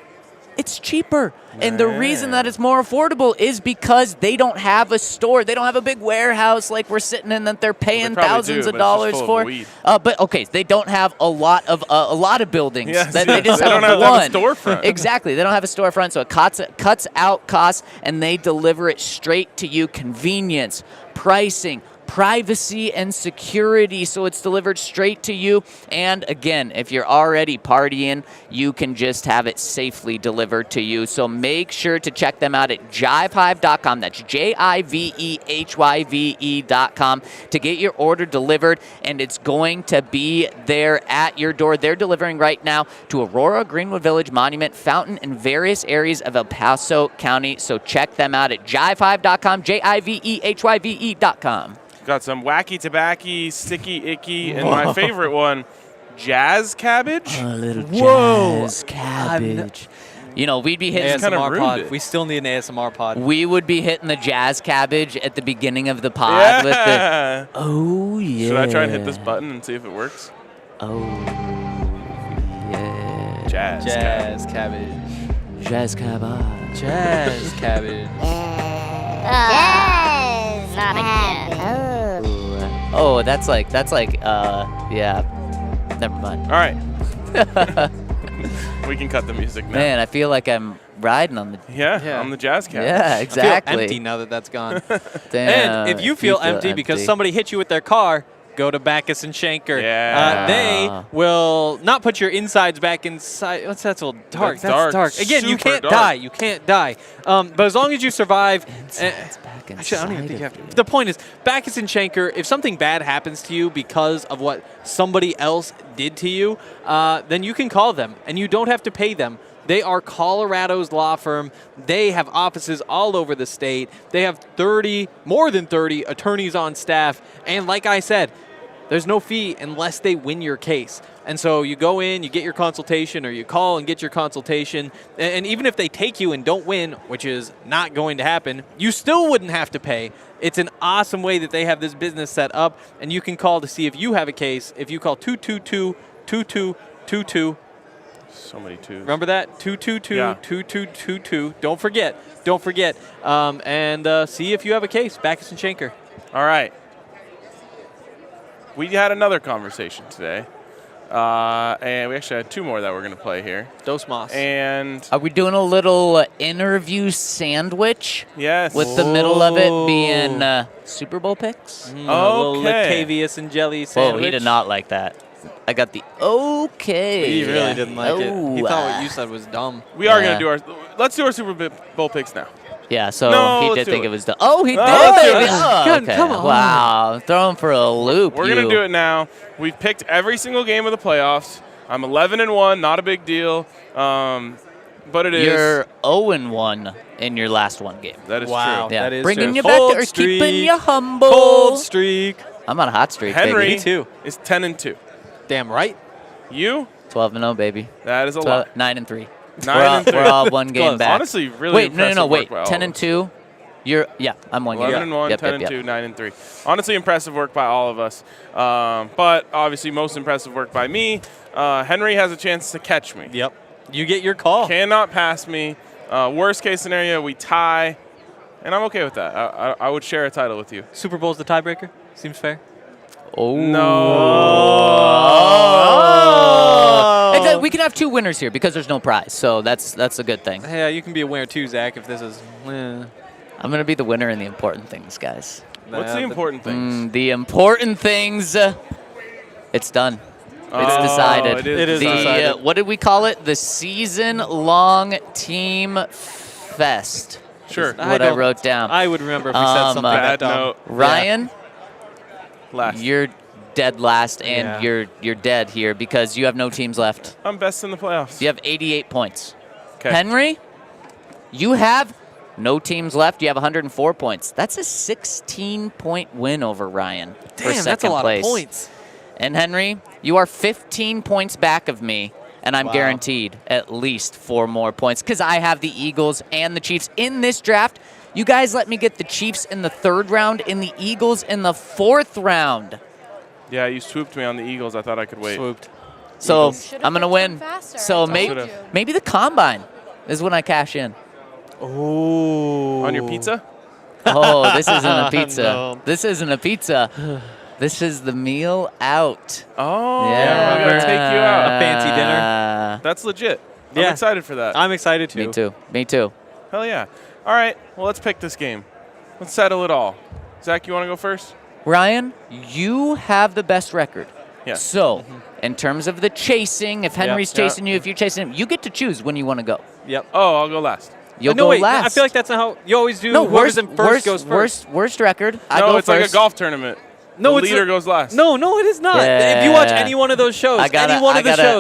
it's cheaper. And the reason that it's more affordable is because they don't have a store. They don't have a big warehouse like we're sitting in that they're paying probably thousands do, of but it's just dollars full of for. weed. But okay, they don't have a lot of buildings. Yes, They just they have don't have one. a storefront. Exactly. They don't have a storefront, so it cuts out costs, and they deliver it straight to you. Convenience, pricing, privacy and security, so it's delivered straight to you. And again, if you're already partying, you can just have it safely delivered to you. So make sure to check them out at jivehive.com. That's JIVEHYVE.com to get your order delivered, and it's going to be there at your door. They're delivering right now to Aurora, Greenwood Village, Monument, Fountain, and various areas of El Paso County. So check them out at jivehive.com, JIVEHYVE.com. Got some wacky tobacco, sticky icky, and my favorite one, jazz cabbage. A little jazz cabbage. You know, we'd be hitting ASMR pod. We still need an ASMR pod. We would be hitting the jazz cabbage at the beginning of the pod with the. Oh yeah. Should I try and hit this button and see if it works? Oh yeah. Jazz cabbage. Jazz cabbage. Jazz cabbage. Yes, not again. Oh, that's like, yeah. Never mind. All right. We can cut the music now. Man, I feel like I'm riding on the. Yeah, on the jazz cabbage. Yeah, exactly. I feel empty now that that's gone. Damn, And if you feel empty because somebody hit you with their car, go to Backus and Shanker. Yeah. They will not put your insides back inside. What's that? So dark. That's dark. Again, you Super can't dark. die. You can't die. But as long as you survive. Actually, I don't even think you have to. The point is, Backus and Shanker, if something bad happens to you because of what somebody else did to you, then you can call them, and you don't have to pay them. They are Colorado's law firm. They have offices all over the state. They have more than 30 attorneys on staff. And like I said, there's no fee unless they win your case. And so you go in, you get your consultation, or you call and get your consultation. And even if they take you and don't win, which is not going to happen, you still wouldn't have to pay. It's an awesome way that they have this business set up. And you can call to see if you have a case. If you call 222-2222. So many twos. Remember that? 222-2222. Don't forget. And see if you have a case. Backus and Shanker. All right. We had another conversation today. And we actually had two more that we're going to play here. Dos Mas. And Are we doing a little interview sandwich? yes. With the middle of it being Super Bowl picks? A little Okay. Latavius and jelly sandwich. Oh, he did not like that. I got the okay. He really didn't like it. He Oh, thought what you said was dumb. we are Yeah. going to do let's do our Super Bowl picks now. Yeah, so No, he let's did do think it. it was oh, he did. let's do it. Oh, Good, okay. come on. Wow, throw him for a loop. We're going to do it now. We've picked every single game of the playoffs. I'm 11-1, not a big deal. But it is. You're 0-1 in your last one game. That is Wow. true. Yeah, That is bringing true. you back to Cold earth, keeping streak. you humble. Cold streak. I'm on a hot streak, Henry baby. Me too. is 10-2. Damn right. You? 12-0, baby. That is a lot. 9-3. 9-3. We're all one game Close. back. Honestly, really wait, impressive no, work wait. by all of us. 10-2. I'm one game. 11-1, Yep, 10-2, 9-3. Honestly, impressive work by all of us. But obviously, most impressive work by me. Henry has a chance to catch me. Yep. You get your call. Cannot pass me. Worst case scenario, we tie. And I'm okay with that. I would share a title with you. Super Bowl's the tiebreaker. Seems fair. Oh. No. Exactly. We can have two winners here because there's no prize, so that's a good thing. Yeah, you can be a winner too, Zach, if this is. I'm going to be the winner in the important things, guys. What's the important things? The important things, it's done. It's decided. It is The, decided. What did we call it? The season-long team fest. Sure. Is what I wrote down. I would remember if we said something that Bad dumb. note. Ryan, Last. you're dead last, and Yeah. you're dead here because you have no teams left. I'm best in the playoffs. You have 88 points. Okay. Henry, you have no teams left. You have 104 points. That's a 16-point win over Ryan for Damn, second that's a lot place. of points. And Henry, you are 15 points back of me, and I'm Wow. guaranteed at least 4 more points because I have the Eagles and the Chiefs in this draft. You guys let me get the Chiefs in the 3rd round and the Eagles in the 4th round. Yeah, you swooped me on the Eagles. I thought I could wait. Swooped. So Should've I'm going to picked them win. faster. So I maybe, told you. maybe the Combine is when I cash in. Oh. On your pizza? Oh, this isn't a pizza. No. This isn't a pizza. This is the meal out. Oh, Yeah. I'm going to take you out. A fancy dinner. That's legit. Yeah. I'm excited for that. I'm excited too. Me too. Me too. Hell yeah. All right, well, let's pick this game. Let's settle it all. Zach, you want to go first? Ryan, you have the best record. Yeah. So, in terms of the chasing, if Henry's chasing you, if you're chasing him, you get to choose when you want to go. Yep. Oh, I'll go last. You'll go last. I feel like that's not how you always do. No, whoever's in first goes first. Worst record. I No, go it's first. like a golf tournament. No, the it's leader goes last. No, it is not. Yeah. If you watch any one of those shows, I gotta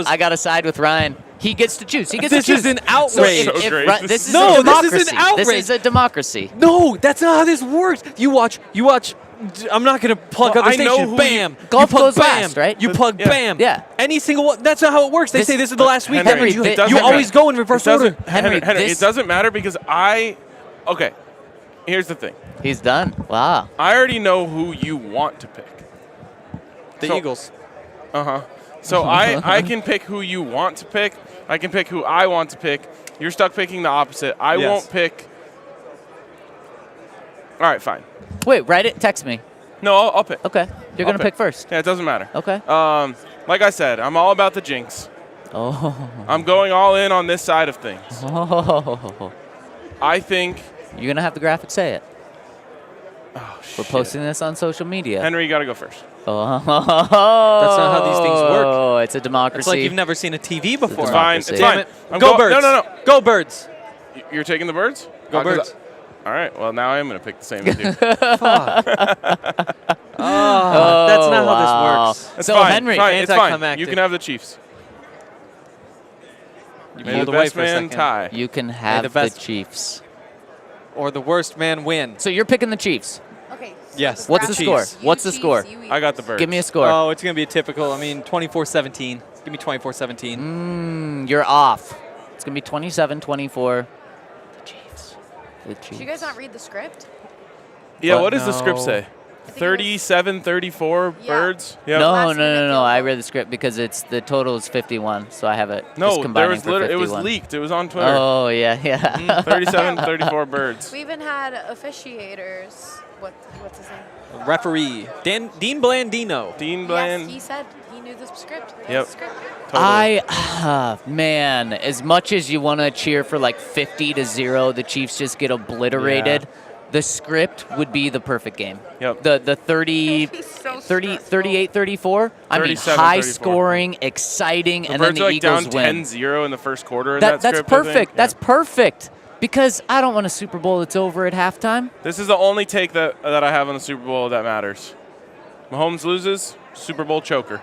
I gotta side with Ryan. He gets to choose. He gets This to choose. is an outrage. So great. This is No, a democracy. this is an outrage. This is a democracy. No, that's not how this works. You watch. I'm not gonna plug Well, other I know stations. who Bam. Golf you plug goes bam. last, right? You plug Yeah. bam. Yeah. Any single one. That's not how it works. They say this is the last week. Henry, you it doesn't always matter. go in reverse order. Henry, Henry, it doesn't matter because okay, here's the thing. He's done. Wow. I already know who you want to pick. The So- Eagles. So I can pick who you want to pick. I can pick who I want to pick. You're stuck picking the opposite. I Yes. won't pick. All right, fine. Wait, write it. Text me. No, I'll pick. Okay. You're I'll gonna pick first. Yeah, it doesn't matter. Okay. Like I said, I'm all about the jinx. Oh. I'm going all in on this side of things. Oh. I think. You're gonna have the graphic say it. Oh, We're shit. posting this on social media. Henry, you got to go first. Oh. That's not how these things work. Oh, it's a democracy. It's like you've never seen a TV before. It's fine. It's Democracy. fine. Damn it. Go birds. No. Go birds. You're taking the birds? Go 'Cause birds. All right. Well, now I am going to pick the same as you. That's not how wow. this works. It's So, fine. Henry, Fine, it's fine. anticlimactic. You can have the Chiefs. You May pulled the away best for a man second. tie. You can have the the best- Chiefs. Or the worst man win. So you're picking the Chiefs. Okay. Yes. What's the score? Chiefs. What's the score? I got the birds. Give me a score. Oh, it's going to be a typical. 24-17. Give me 24-17. You're off. It's going to be 27-24. The Chiefs. The Chiefs. Did you guys not read the script? Yeah, But what does the script no. say? I think it 37, 34 Yeah. birds? Yep. No, Last minute no. field I goal. read the script because the total is 51, so I have it. just No, there combining was for it was 51. leaked. It was on Twitter. Oh yeah. 37, 34 birds. We even had officiators. What's his name? Referee. Dean Blandino. Dean Bland. Yes, he said he knew the script. He Yep. has the script. Totally. Man, as much as you want to cheer for like 50-0, the Chiefs just get obliterated. Yeah. The script would be the perfect game. Yep. The 30, He's so 30 stressful. 38-34. I mean, 37, high 34. scoring, exciting, The and then birds the are like Eagles down win. 10-0 in the first quarter in That's script, I think. perfect. Yeah. That's perfect. Because I don't want a Super Bowl that's over at halftime. This is the only take that I have on the Super Bowl that matters. Mahomes loses, Super Bowl choker.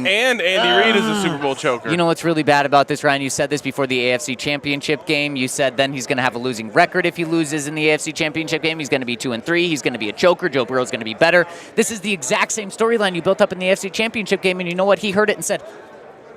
And Andy Reid is a Super Bowl choker. You know what's really bad about this, Ryan? You said this before the AFC Championship game. You said then he's going to have a losing record if he loses in the AFC Championship game. He's going to be 2-3. He's going to be a choker. Joe Burrow's going to be better. This is the exact same storyline you built up in the AFC Championship game, and you know what? He heard it and said,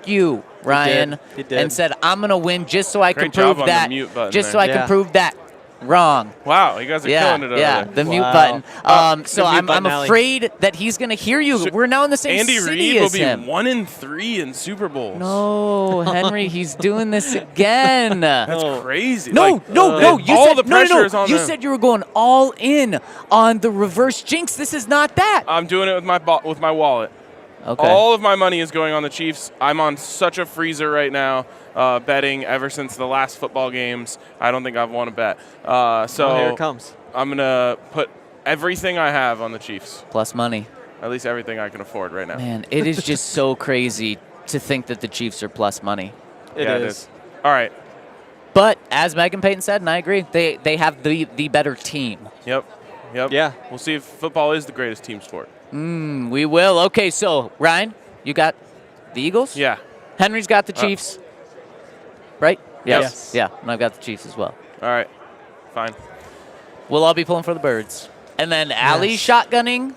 "You, Ryan," He did. and said, "I'm going to win just so I Great can job prove on the that. mute button Just so there. I Yeah. can prove that." Wrong. Wow, you guys are killing it over yeah, there. the mute Wow. button. So the mute I'm button alley. afraid that he's going to hear you. So We're now in the same Andy city Reid will as be him. 1-3 in Super Bowls. No, Henry, he's doing this again. That's No. crazy. No, Like, no. You all said the pressure is on You them. said you were going all in on the reverse jinx. This is not that. I'm doing it with my wallet. Okay. All of my money is going on the Chiefs. I'm on such a freezer right now, betting ever since the last football games. I don't think I've won a bet. So here it comes. I'm going to put everything I have on the Chiefs, Plus money. at least everything I can afford right now. Man, it is just so crazy to think that the Chiefs are plus money. It is. All right. But as Meghan Payton said, and I agree, they have the better team. Yep. Yeah. We'll see if football is the greatest team sport. We will. Okay, so Ryan, you got the Eagles? Yeah. Henry's got the Chiefs. Right? Yes. Yeah, and I've got the Chiefs as well. All right. Fine. We'll all be pulling for the Birds. And then Allie's shotgunning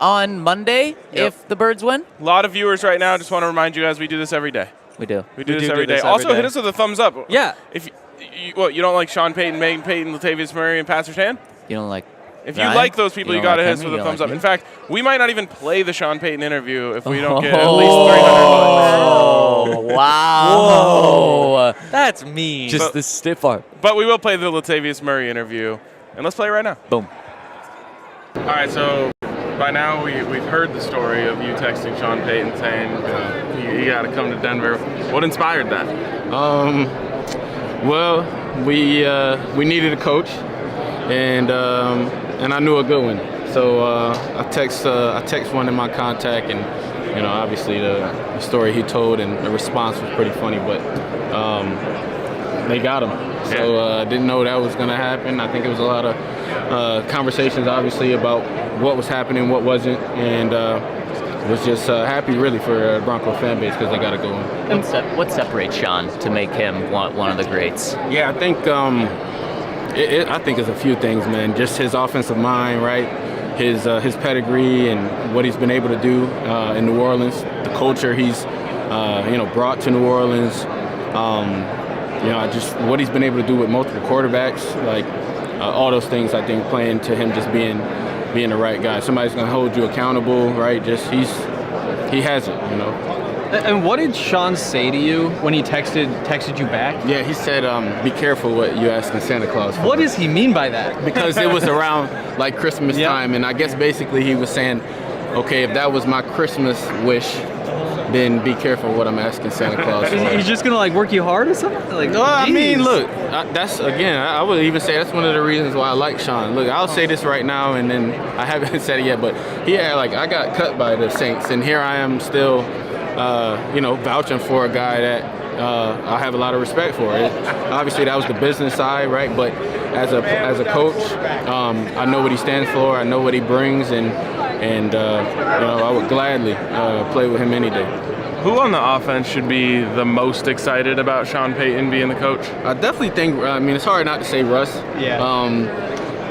on Monday if the Birds win. A lot of viewers right now. Just want to remind you guys, we do this every day. We do. We do We this do every do day. this every Also, day. hit us with a thumbs up. Yeah. If you don't like Sean Payton, Meghan Payton, Latavius Murray, and Pat Surtain? You don't like If you Ryan? like those people, You you don't got to like hit us Henry? with a You don't thumbs like up. me? In fact, we might not even play the Sean Payton interview if we don't get at least 300 likes. Oh, wow. That's mean. Just the stiff arm. But we will play the Latavius Murray interview. And let's play it right now. Boom. All right, so by now we've heard the story of you texting Sean Payton saying you got to come to Denver. What inspired that? Well, we needed a coach, and I knew a good one. So I text one in my contact, and obviously the story he told and the response was pretty funny, but they got him. So I didn't know that was going to happen. I think it was a lot of conversations, obviously, about what was happening, what wasn't, and was just happy really for the Bronco fan base because they got to go in. What separates Sean to make him one of the greats? Yeah, I think I think it's a few things, man. Just his offensive mind, right? His pedigree and what he's been able to do in New Orleans, the culture he's brought to New Orleans. Just what he's been able to do with multiple quarterbacks, like all those things. I think playing to him just being the right guy. Somebody's gonna hold you accountable, right? Just he has it, And what did Sean say to you when he texted you back? Yeah, he said, be careful what you asking Santa Claus for. What does he mean by that? Because it was around like Christmas time, and I guess basically he was saying, okay, if that was my Christmas wish, then be careful what I'm asking Santa Claus for. He's just gonna like work you hard or something? Like, no, I mean, look, that's again, I would even say that's one of the reasons why I like Sean. Look, I'll say this right now, and then I haven't said it yet, but I got cut by the Saints, and here I am still, vouching for a guy that I have a lot of respect for. Obviously, that was the business side, right? But as a coach, I know what he stands for. I know what he brings, and I would gladly play with him any day. Who on the offense should be the most excited about Sean Payton being the coach? I definitely think. It's hard not to say Russ. Yeah.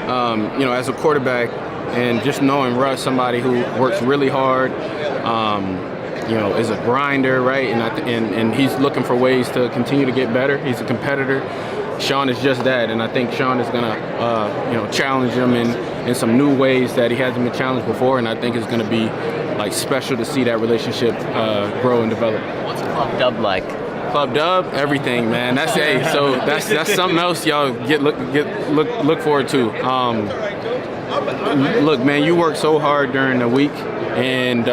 As a quarterback, and just knowing Russ, somebody who works really hard. Is a grinder, right? And he's looking for ways to continue to get better. He's a competitor. Sean is just that, and I think Sean is gonna, challenge him in some new ways that he hasn't been challenged before, and I think it's gonna be like special to see that relationship grow and develop. What's Club Dub like? Club Dub, everything, man. That's so that's something else y'all look forward to. Look, man, you work so hard during the week, and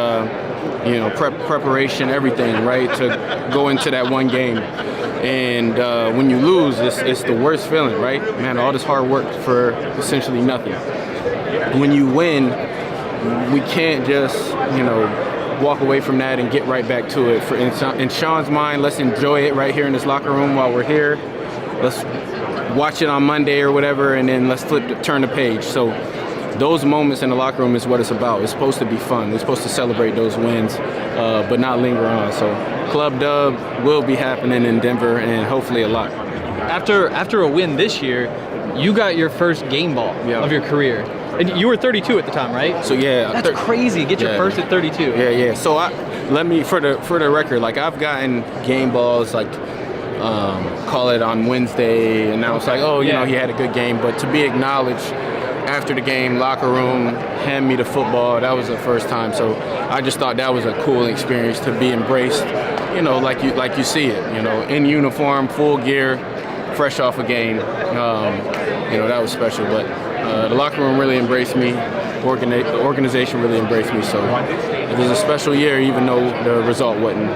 preparation, everything, right, to go into that one game. And when you lose, it's the worst feeling, right? Man, all this hard work for essentially nothing. When you win, we can't just, walk away from that and get right back to it. In Sean's mind, let's enjoy it right here in this locker room while we're here. Let's watch it on Monday or whatever, and then let's turn the page. So those moments in the locker room is what it's about. It's supposed to be fun. We're supposed to celebrate those wins, but not linger on. So Club Dub will be happening in Denver, and hopefully a lot. After a win this year, you got your first game ball of your career. And you were 32 at the time, right? So yeah. That's crazy. Get your first at 32. Yeah. So for the record, like I've gotten game balls like call it on Wednesday, and now it's like, he had a good game. But to be acknowledged after the game, locker room, hand me the football, that was the first time. So I just thought that was a cool experience to be embraced, like you see it, in uniform, full gear, fresh off a game. That was special. But the locker room really embraced me. The organization really embraced me. So it was a special year, even though the result wasn't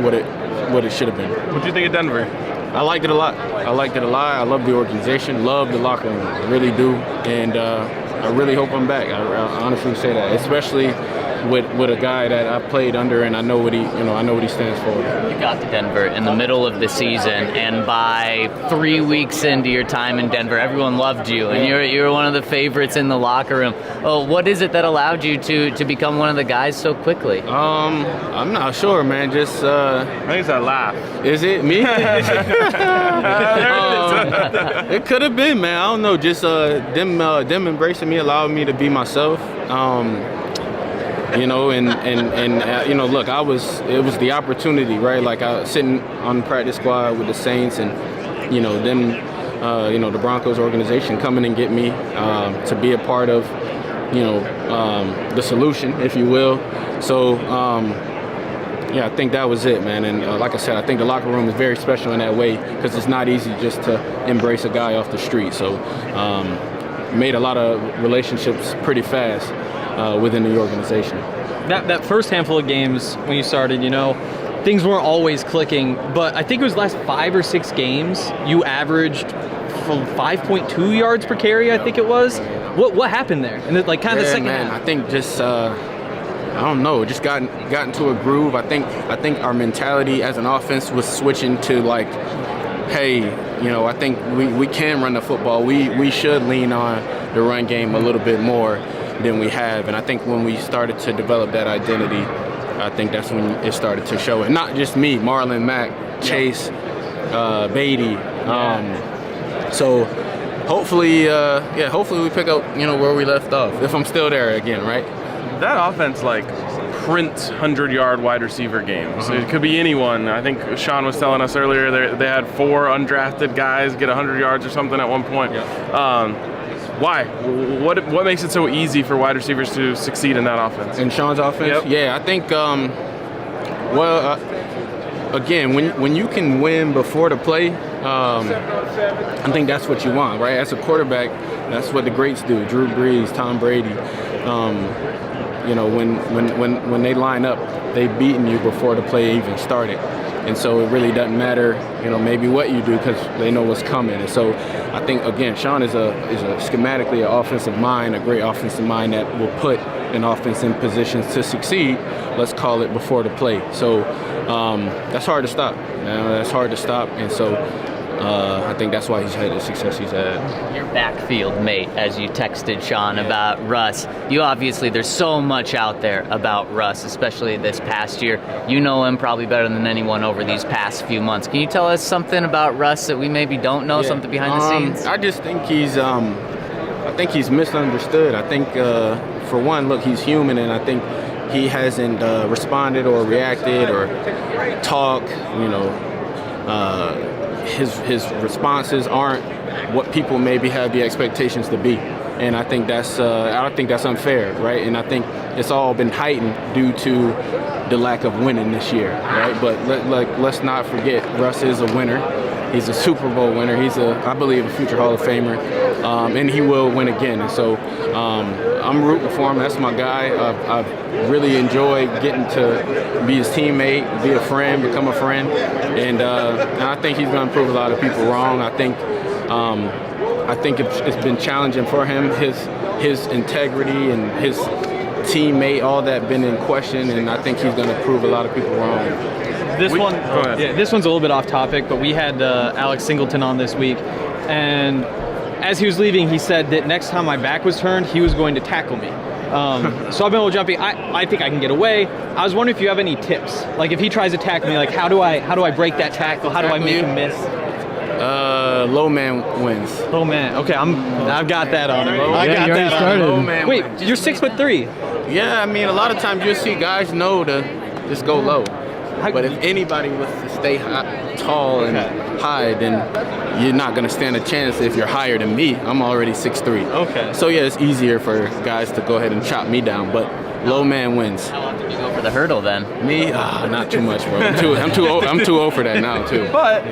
what it should have been. What do you think of Denver? I liked it a lot. I love the organization, love the locker room. I really do. And I really hope I'm back. I honestly say that, especially with a guy that I played under, and I know what he stands for. You got to Denver in the middle of the season, and by 3 weeks into your time in Denver, everyone loved you, and you're one of the favorites in the locker room. Oh, what is it that allowed you to become one of the guys so quickly? I'm not sure, man. Just I think it's that laugh. Is it me? It could have been, man. I don't know. Just them embracing me, allowing me to be myself. Look, it was the opportunity, right? Like I was sitting on the practice squad with the Saints, and the Broncos organization coming and get me to be a part of, the solution, if you will. So I think that was it, man. And like I said, I think the locker room is very special in that way because it's not easy just to embrace a guy off the street. So made a lot of relationships pretty fast within the organization. That first handful of games when you started, things weren't always clicking, but I think it was last 5 or 6 games, you averaged from 5.2 yards per carry, I think it was. What happened there? And like kind of the second half. I think just I don't know, just got into a groove. I think our mentality as an offense was switching to like, hey, you know, I think we can run the football. We should lean on the run game a little bit more than we have. And I think when we started to develop that identity, I think that's when it started to show. And not just me, Marlon Mack, Chase, Beatty. So hopefully we pick up, you know, where we left off, if I'm still there again, right? That offense, like, prints 100-yard wide receiver games. It could be anyone. I think Sean was telling us earlier they had 4 undrafted guys get 100 yards or something at one point. Why? What makes it so easy for wide receivers to succeed in that offense? In Sean's offense? Yep. Yeah, I think, again, when you can win before the play, I think that's what you want, right? As a quarterback, that's what the greats do. Drew Brees, Tom Brady. You know, when they line up, they've beaten you before the play even started. And so it really doesn't matter, you know, maybe what you do because they know what's coming. And so I think, again, Sean is a schematically an offensive mind, a great offensive mind that will put an offense in positions to succeed, let's call it, before the play. So that's hard to stop. That's hard to stop. And so I think that's why he's had the success he's had. Your backfield mate, as you texted Sean about Russ, you obviously, there's so much out there about Russ, especially this past year. You know him probably better than anyone over these past few months. Can you tell us something about Russ that we maybe don't know, something behind the scenes? I just think he's misunderstood. I think, for one, look, he's human, and I think he hasn't responded or reacted or talked, you know, his responses aren't what people maybe have the expectations to be, and I think that's unfair, right? And I think it's all been heightened due to the lack of winning this year, right? But let's not forget, Russ is a winner. He's a Super Bowl winner. He's I believe, a future Hall of Famer, and he will win again. And so I'm rooting for him. That's my guy. I've really enjoyed getting to be his teammate, be a friend, become a friend, and I think he's going to prove a lot of people wrong. I think it's been challenging for him. His integrity and his teammate, all that been in question, and I think he's going to prove a lot of people wrong. This one's a little bit off topic, but we had Alex Singleton on this week, and as he was leaving, he said that next time my back was turned, he was going to tackle me. So I've been a little jumpy. I think I can get away. I was wondering if you have any tips. Like if he tries to tackle me, like how do I break that tackle? How do I make him miss? Low man wins. Low man. Okay, I've got that on him. I got that on him. Low man Wait, wins. you're 6'3". Yeah, I mean, a lot of times you'll see guys know to just go low. But if anybody was to stay tall and high, then you're not going to stand a chance if you're higher than me. I'm already 6'3". Okay. So, yeah, it's easier for guys to go ahead and chop me down. But low man wins. How often do you go for the hurdle then? Me? Not too much, bro. I'm too old for that now, too. But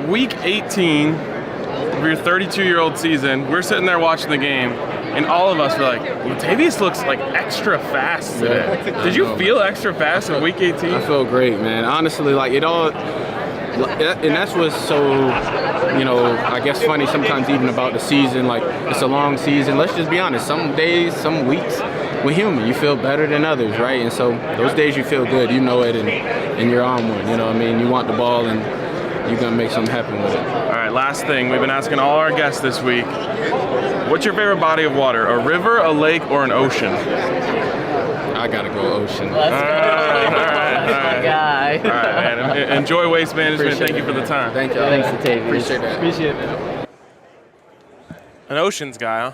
week 18 of your 32-year-old season, we're sitting there watching the game, and all of us were like, Latavius looks like extra fast today. Did you feel extra fast in week 18? I felt great, man. Honestly, like it all, and that's what's so, you know, I guess funny sometimes even about the season. Like it's a long season. Let's just be honest. Some days, some weeks, we're human. You feel better than others, right? And so those days you feel good. You know it, and you're on one. You know what I mean? You want the ball, and you're gonna make something happen with it. All right, last thing. We've been asking all our guests this week. What's your favorite body of water? A river, a lake, or an ocean? I gotta go ocean. Let's go. All Guy. right, man. Enjoy Waste Management. Appreciate Thank you for the time. Thank you. Thanks, Latavius. Appreciate that. Appreciate it. An oceans guy, huh?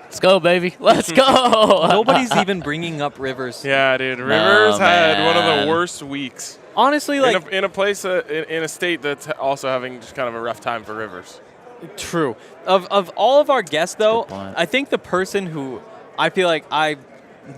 Let's go, baby. Let's go. Nobody's even bringing up Rivers. Yeah, dude. Rivers had one of man. the worst weeks. Honestly, like in a place, in a state that's also having just kind of a rough time for Rivers. True. Of all of our guests, though, Good point. I think the person who I feel like I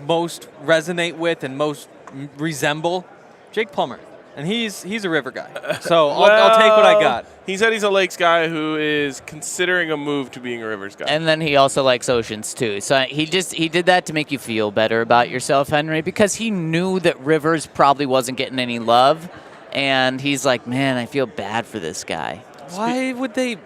most resonate with and most resemble, Jake Plummer. and he's a river guy. So I'll take what I got. He said he's a lakes guy who is considering a move to being a rivers guy. And then he also likes oceans too. So he did that to make you feel better about yourself, Henry, because he knew that Rivers probably wasn't getting any love, and he's like, man, I feel bad for this guy. Why would they?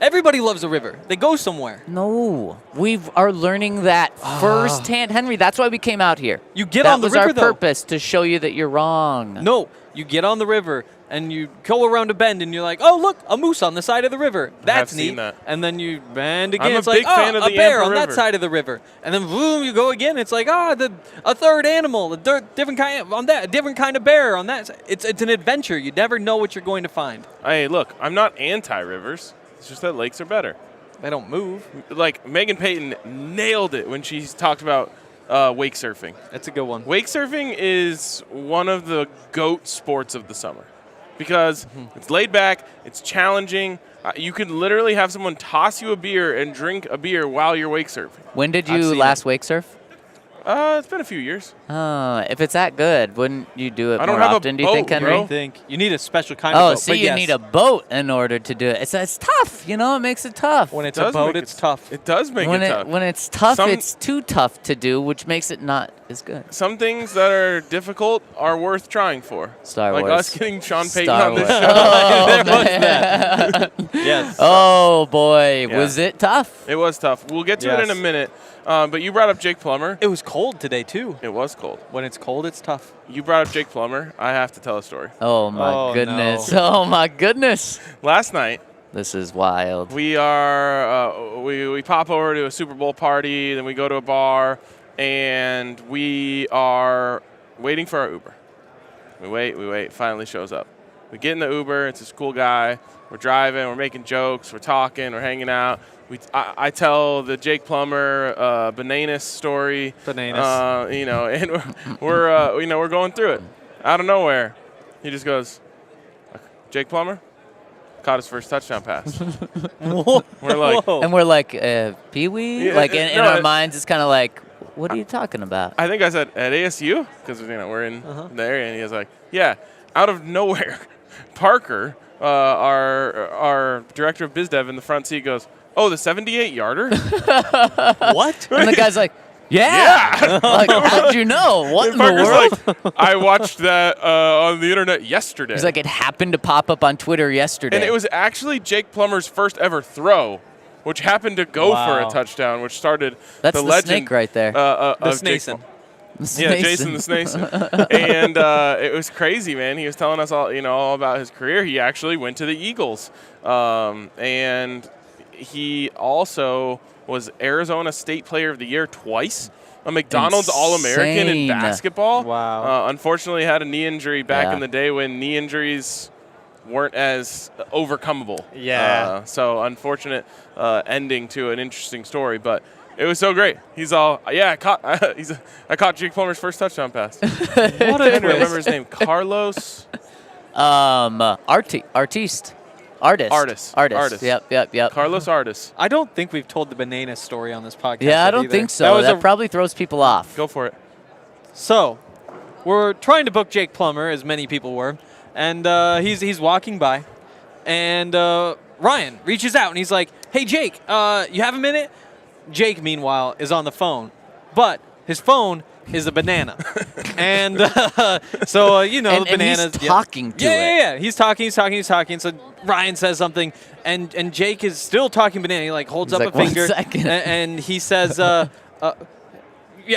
Everybody loves a river. They go somewhere. No, we are learning that firsthand, Henry. That's why we came out here. You get on the river, That was our though. purpose, to show you that you're wrong. No, you get on the river and you go around a bend and you're like, oh, look, a moose on the side of the river. That's have neat. seen that. And then you bend again. I'm a it's like, big fan of a the bear Yampa on that River. side of the river. And then boom, you go again. It's like, a third animal, different kind on that, a different kind of bear on that. It's an adventure. You never know what you're going to find. Hey, look, I'm not anti-rivers. It's just that lakes are better. They don't move. Like, Meghan Payton nailed it when she talked about wake surfing. That's a good one. Wake surfing is one of the GOAT sports of the summer because it's laid back, it's challenging. You can literally have someone toss you a beer and drink a beer while you're wake surfing. When did I've you seen last wake surf? It's been a few years. If it's that good, wouldn't you do it I don't more have a often, do you think, boat, Henry? bro. I think you need a special kind of boat. See, but you yes, need a boat in order to do it. It's tough, you know? It makes it tough. When it's It a does boat, make it's tough. It does make when it tough. When it's tough, Some- it's too tough to do, which makes it not as good. Some things that are difficult are worth trying for. Star like Wars. us getting Sean Payton Star on this Wars. show. Oh, There was man. Yes. Oh, boy. Yeah. Was it tough? It was tough. We'll get to it in a Yes. minute. But you brought up Jake Plummer. It was cold today, too. It was cold. When it's cold, it's tough. You brought up Jake Plummer. I have to tell a story. Oh, my Oh, goodness. no. Oh, my goodness. Last night, This is wild. we are we pop over to a Super Bowl party, then we go to a bar, and we are waiting for our Uber. We wait. Finally shows up. We get in the Uber. It's this cool guy. We're driving. We're making jokes. We're talking. We're hanging out. I tell the Jake Plummer bananas story. Bananas. And we're going through it. Out of nowhere, he just goes, Jake Plummer caught his first touchdown pass. We're like, Whoa. And we're like, Pee-wee? Yeah, like, in no, our minds, it's kind of like, what are you talking about? I think I said at ASU because we're in the area, and he was like, yeah, out of nowhere, Parker, our director of biz dev in the front seat goes, oh, the 78-yarder? What? And the guy's like, yeah. Like, how'd you know? What in the Parker's world? like, I watched that on the internet yesterday. He's like, it happened to pop up on Twitter yesterday. And it was actually Jake Plummer's first ever throw, which happened to go for a Wow. touchdown, which started That's the the legend snake right there. The of Jake Snason. Yeah, Jason the Snason. And it was crazy, man. He was telling us all about his career. He actually went to the Eagles. And he also was Arizona State Player of the Year twice, a McDonald's All-American in Insane. basketball. Wow. Unfortunately, had a knee injury back Yeah. in the day when knee injuries weren't as overcomable. Yeah. So unfortunate ending to an interesting story, but it was so great. He's all, yeah, I caught Jake Plummer's first touchdown pass. What I a can't twist. remember his name. Carlos. Artist. Artist. Yep. Carlos Artis. I don't think we've told the banana story on this podcast. Yeah, I yet don't either. think so. was That a- probably throws people off. Go for it. So, we're trying to book Jake Plummer, as many people were, and he's walking by, and Ryan reaches out and he's like, "Hey, Jake, you have a minute?" Jake, meanwhile, is on the phone, but his phone is a banana, and so And the bananas. he's talking to it. Yeah. He's talking. So Ryan says something, and Jake is still talking banana. He holds He's up like, a "1 finger, second." and he says, "Yeah,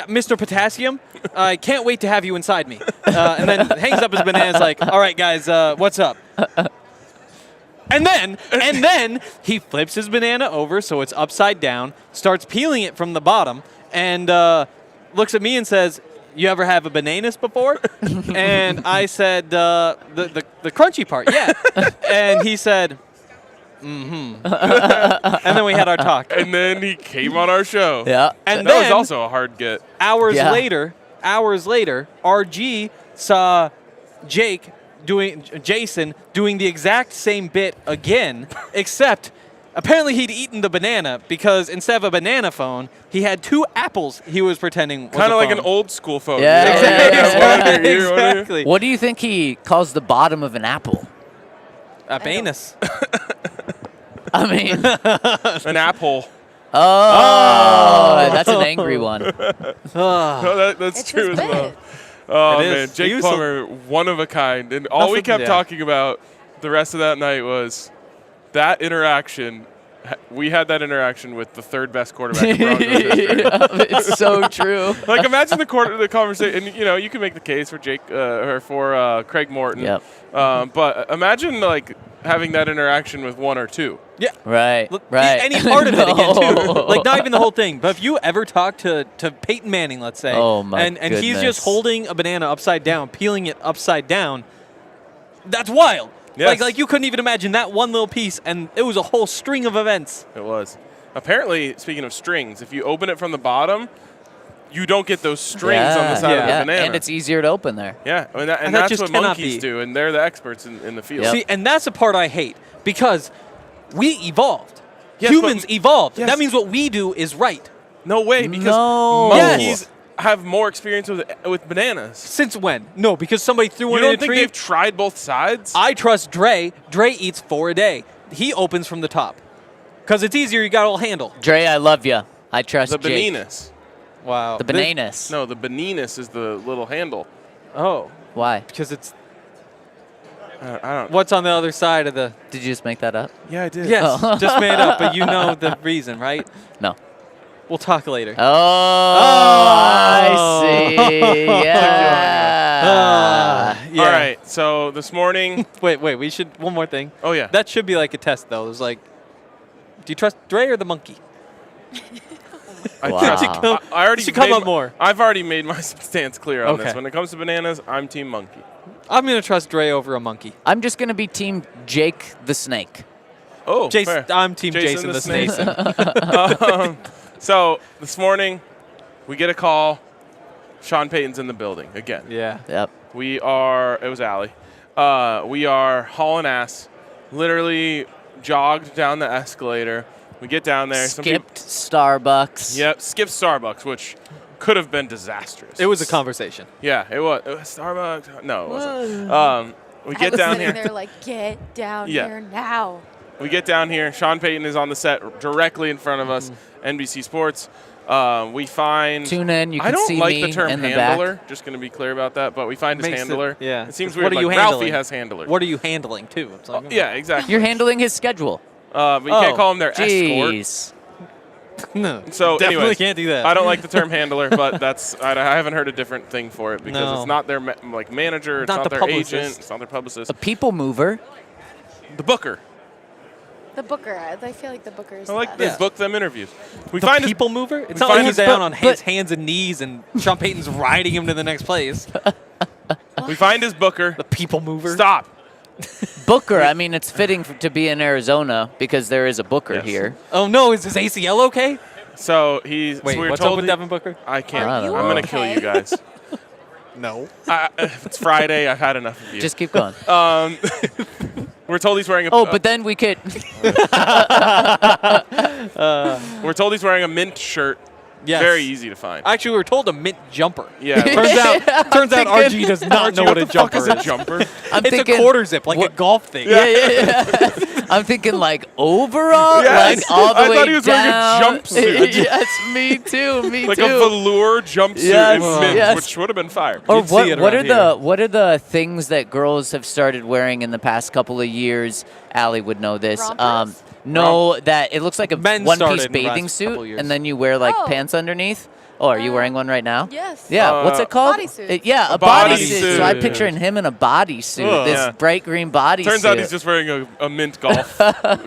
Mr. Potassium, I can't wait to have you inside me." And then hangs up his bananas like, "All right, guys, what's up?" And then he flips his banana over so it's upside down, starts peeling it from the bottom, and looks at me and says, "You ever have a bananas before?" And I said, the crunchy part, yeah. And he said, "Mm-hmm." And then we had our talk. And then he came on our show. Yeah. And That was then also a hard get. hours Yeah. later, RG saw Jason doing the exact same bit again, except Apparently, he'd eaten the banana because instead of a banana phone, he had 2 apples he was pretending was Kind a of like phone. an old school phone. Yeah, Exactly. Exactly. What do you think he calls the bottom of an apple? A anus. I mean, An apple. oh, that's an angry one. No, that's It's true his as well. bit. Oh, It man. is. He Jake used to- Plummer, one of a kind. And all we Nothing- kept yeah. talking about the rest of that night was that interaction. We had that interaction with the 3rd best quarterback in Broncos history. It's so true. Like, imagine the conversation. And, you can make the case for Craig Morton. Yep. But imagine, like, having that interaction with 1 or 2. Yeah. Right. Look, Right. And he parted it again, too. No. Like, not even the whole thing. But if you ever talk to Peyton Manning, let's say, Oh, my and he's goodness. just holding a banana upside down, peeling it upside down, that's wild. Yes. Like you couldn't even imagine that one little piece, and it was a whole string of events. It was. Apparently, speaking of strings, if you open it from the bottom, you don't get those strings on the side of the Yeah. banana. And it's easier to open there. Yeah, I mean, and that that's just what cannot monkeys be. do, and they're the experts in the field. Yep. See, and that's the part I hate because we evolved. Yes, Humans but- evolved. Yes. That means what we do is right. No way, because No. monkeys have more experience with bananas. Since when? No, because somebody threw You one don't in a think tree. they've tried both sides? I trust Dre. Dre eats 4 a day. He opens from the top. Because it's easier, you got a little handle. Dre, I love you. I trust the Jake. bananas. Wow. The bananas. No, the bananas is the little handle. Oh, Why? because it's I don't. what's on the other side of the. Did you just make that up? Yeah, I did. Yes, Oh. just made up, but you know the reason, right? No. We'll talk later. Oh, I see. Yeah. Yeah. All right. So this morning. Wait, we should. One more thing. Oh yeah. That should be like a test, though. It's like, do you trust Dre or the monkey? I Wow. trust- Should I already should come made up more. I've already made my stance clear on this. Okay. When it comes to bananas, I'm Team Monkey. I'm going to trust Dre over a monkey. I'm just going to be Team Jake the Snake. Oh, Jason, fair. I'm Team Jason the Snake. So this morning, we get a call. Sean Payton's in the building again. Yeah. Yep. We are. It was Allie. We are hauling ass. Literally jogged down the escalator. We get down there. Skipped Starbucks. Yep. Skipped Starbucks, which could have been disastrous. It was a conversation. Yeah, it was. Starbucks. No, it wasn't. We I get was down sitting here. there like, get down Yeah. here now. We get down here. Sean Payton is on the set directly in front of us. NBC Sports. We find. Tune in. You can I don't see like me the term in the handler. back. Just going to be clear about that. But we find his Makes it- handler. yeah. It seems What weird. are you Like Ralphie handling? has handlers. What are you handling, too? It's like, Yeah, exactly. You're handling his schedule. But you can't call him their escort. Jeez. no. So Definitely anyways, can't do that. I don't like the term handler, but that's I haven't heard a different thing for it because No. it's not their manager, it's Not not the their publicist. agent, it's not their publicist. A people mover. The booker. The booker. I feel like the booker is I like the they best. book them interviews. We The find his, people mover? It's we not like find he's his- down on his but- hands and knees and Sean Payton's riding him to the next place. we find his booker. The people mover. Stop. Booker. I mean, it's fitting to be in Arizona because there is a Booker Yes. here. Oh, no. Is his ACL okay? So he's Wait, so we were what's told up with he- Devin Booker? I can't. Are you I'm gonna okay? kill you guys. No. It's Friday. I've had enough of you. Just keep going. We're told he's wearing a. Oh, but then we could. we're told he's wearing a mint shirt. Yes. Very easy to find. Actually, we were told a mint jumper. Yeah. Turns out RG does not know what a jumper is. is. A jumper? I'm It's thinking, a quarter zip, like what- a golf thing. Yeah. I'm thinking like overall, Yes. like all the I way thought he was wearing a down. jumpsuit. Yes, me too. Me Like too. a velour jumpsuit Yes, in mint, yes. which would have been fire. Or You'd see it what are around what are the things that girls have started wearing in the past couple of years? Allie would know this. Rompers? No, that it looks like a Men one-piece started in the bathing last couple suit, years. and then you wear like Oh. pants underneath. Oh, are you wearing one right now? Yes. Yeah, what's it called? Bodysuit. Yeah, a bodysuit. bodysuit. So I'm picturing him in a bodysuit, Ugh. this Yeah. bright green bodysuit. Turns out he's just wearing a mint golf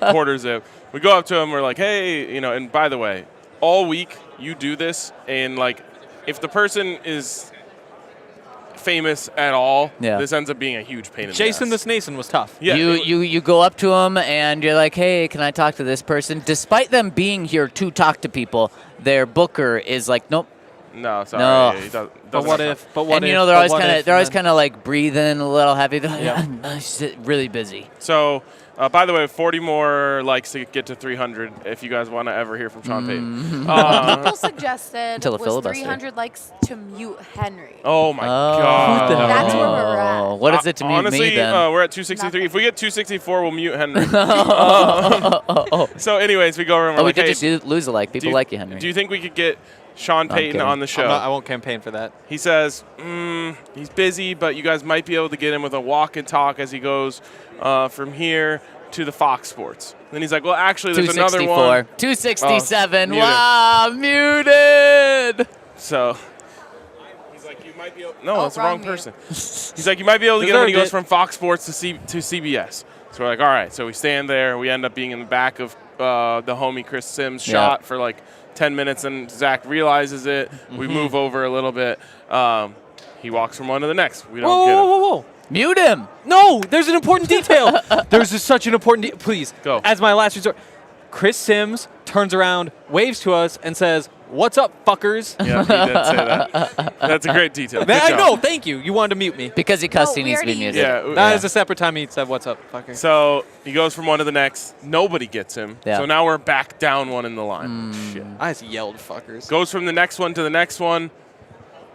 quarter zip. We go up to him. We're like, hey, and by the way, all week you do this, and like, if the person is famous at all, Yeah. this ends up being a huge pain in Jason the the Snason was tough. Yeah, You go up to them and you're like, hey, can I talk to this person? Despite them being here to talk to people, their booker is like, nope. No, sorry. No. He doesn't But what have if? But what And if? you know they're always kind of and then- like breathing a little heavy. They're like, Yeah. "I'm really busy. So By the way, 40 more likes to get to 300 if you guys want to ever hear from Sean Payton. People suggested Until the was filibuster. 300 likes to mute Henry. Oh, my God. That's where we're at. What is it to mute Honestly, me then? we're at 263. If we get 264, we'll mute Henry. Oh. So anyways, we go over and we're We like, could hey, just lose a like. People like you, Henry. do you think we could get Sean Payton kidding. on the show? I won't campaign for that. He says, he's busy, but you guys might be able to get him with a walk and talk as he goes from here to the Fox Sports. Then he's like, well, actually, there's another one. 267. Oh, Wow, muted. So he's like, you might be able. No, that's the wrong wrong mute. person. He's like, you might be able to get him when he goes from Fox Sports to CBS. So we're like, all right. So we stand there. We end up being in the back of the homie Chris Sims' shot for like 10 minutes, and Zac realizes it. We move over a little bit. He walks from one to the next. We don't get him. Whoa. Mute him. No, there's an important detail. There's just such an important Please, Go. As my last resort, Chris Sims turns around, waves to us, and says, "What's up, fuckers?" Yeah, he did say that. That's a great detail. Good I job. know, thank you. You wanted to mute me. Because he cussed, No, he needs to be we muted. already Yeah. That is a separate time he said, "What's up, fucker?" So he goes from one to the next. Nobody gets him. Yeah. So now we're back down one in the line. Shit. I just yelled, "Fuckers." Goes from the next one to the next one.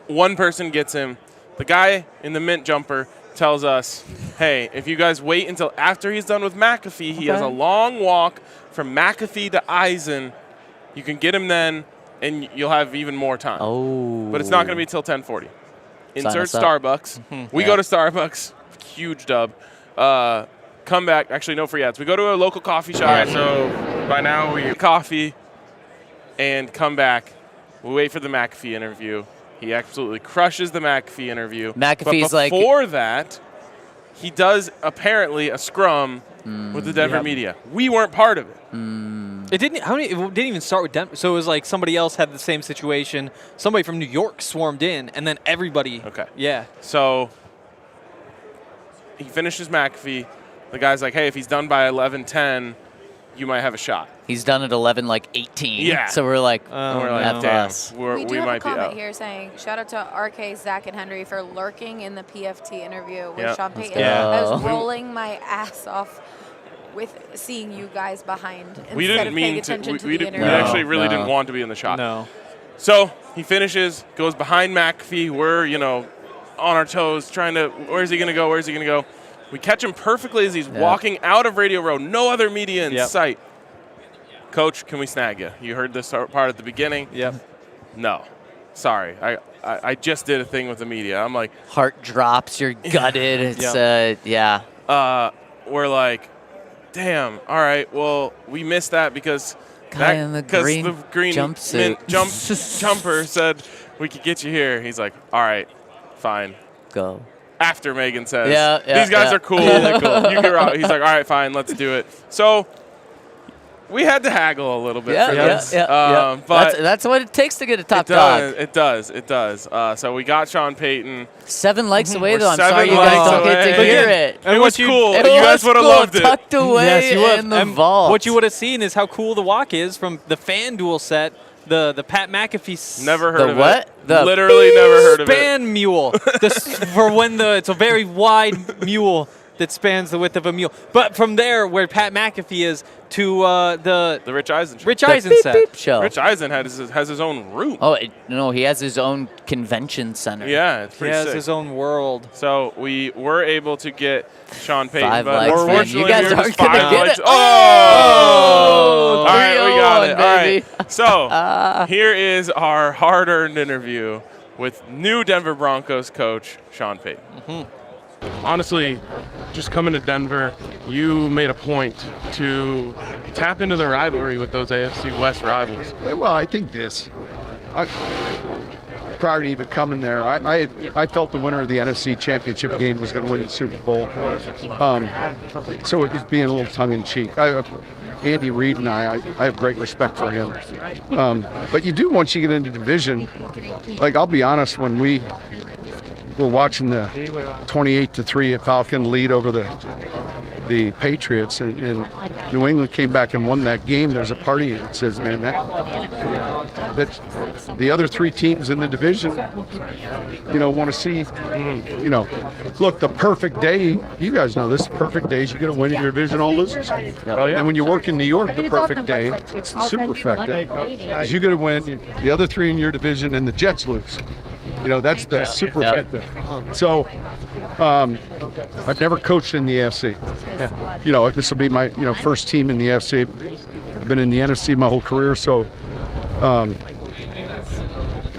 One person gets him. The guy in the mint jumper tells us, hey, if you guys wait until after he's done with McAfee, he has a long walk from McAfee to Eisen. You can get him then, and you'll have even more time. Oh. But it's not going to be till 10:40. Insert us up. Starbucks. We go to Starbucks. Huge dub. Come back. Actually, no free ads. We go to a local coffee shop. So by now we get coffee and come back. We wait for the McAfee interview. He absolutely crushes the McAfee interview. McAfee's but before that, he does apparently a scrum with the Denver media. We weren't part of it. It didn't. It didn't even start with Denver. So it was like somebody else had the same situation. Somebody from New York swarmed in, and then everybody. Okay. Yeah. So he finishes McAfee. The guy's like, hey, if he's done by 11:10, you might have a shot. He's done at 11:18. Yeah. So we're like, And we're F like, damn, us. We do have might a comment be out. here saying, shout out to RK, Zac, and Henry for lurking in the PFT interview with Yeah. Sean Let's Payton. go. I was rolling my ass off with seeing you guys behind We instead didn't of mean paying to. attention to We the didn't- interview. we actually really No. didn't want to be in the shot. No. So he finishes, goes behind McAfee. We're, on our toes, trying to, where's he going to go? Where's he going to go? We catch him perfectly as he's walking out of Radio Row. No other media in sight. Coach, can we snag you? You heard this part at the beginning? Yep. No. Sorry. I just did a thing with the media. I'm like, Heart drops, you're gutted. It's, yeah. we're like, damn, all right, well, we missed that because Guy in the green the green jumpsuit. mint jumper said we could get you here. He's like, all right, fine. Go. After Megan says, Yeah, these guys yeah. are cool. They're cool. You can rock. He's like, all right, fine, let's do it. So we had to haggle a little bit for this. But that's what it takes to get a top it dog. It does. So we got Sean Payton. 7 likes away, We're though. I'm 7 sorry you guys likes don't get to away. hear it. It was cool. It You was guys would have cool, loved it. tucked away in the vault. What you would have seen is how cool the walk is from the FanDuel set. The Pat McAfee. Never heard of what? it. The Literally never heard of it. Span mule. It's a very wide mule that spans the width of a mule. But from there, where Pat McAfee is, to The Rich Eisen show. Rich The Eisen beep set. beep show. Rich Eisen has his own room. Oh, no, he has his own convention center. Yeah, it's He pretty has sick. his own world. So we were able to get Sean Payton, 5 but likes, man. unfortunately You guys we were aren't just gonna 5 get likes. it. Oh! All right, we got 3-0-1, it. All baby. right. So here is our hard-earned interview with new Denver Broncos coach Sean Payton. Honestly, just coming to Denver, you made a point to tap into the rivalry with those AFC West rivals. Well, I think prior to even coming there, I felt the winner of the NFC Championship game was going to win the Super Bowl. So it was being a little tongue-in-cheek. Andy Reid and I have great respect for him. But you do, once you get into division, like I'll be honest, when we were watching the 28-3 Falcon lead over the the Patriots, and New England came back and won that game, there's a party and it says, man, that the other 3 teams in the division, want to see, look, the perfect day, you guys know this, perfect day is you get a win in your division, all losers. And when you work in New York, the perfect day, it's the superfecta, is you get a win, the other 3 in your division, and the Jets lose. That's the superfecta. So, I've never coached in the AFC. This will be my first team in the AFC. I've been in the NFC my whole career, so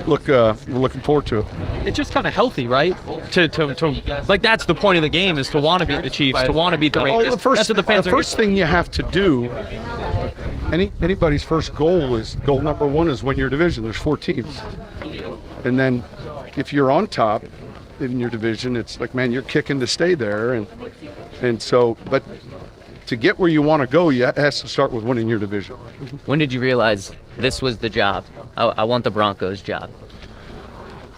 we're looking forward to it. It's just kind of healthy, right? To like that's the point of the game, is to want to beat the Chiefs, to want to beat the Rangers. That's what the fans the first thing you have to do. Anybody's first goal number 1 is win your division. There's 4 teams, and then if you're on top in your division, it's like, man, you're kicking to stay there, and so, but to get where you want to go, you has to start with winning your division. When did you realize this was the job? I want the Broncos job.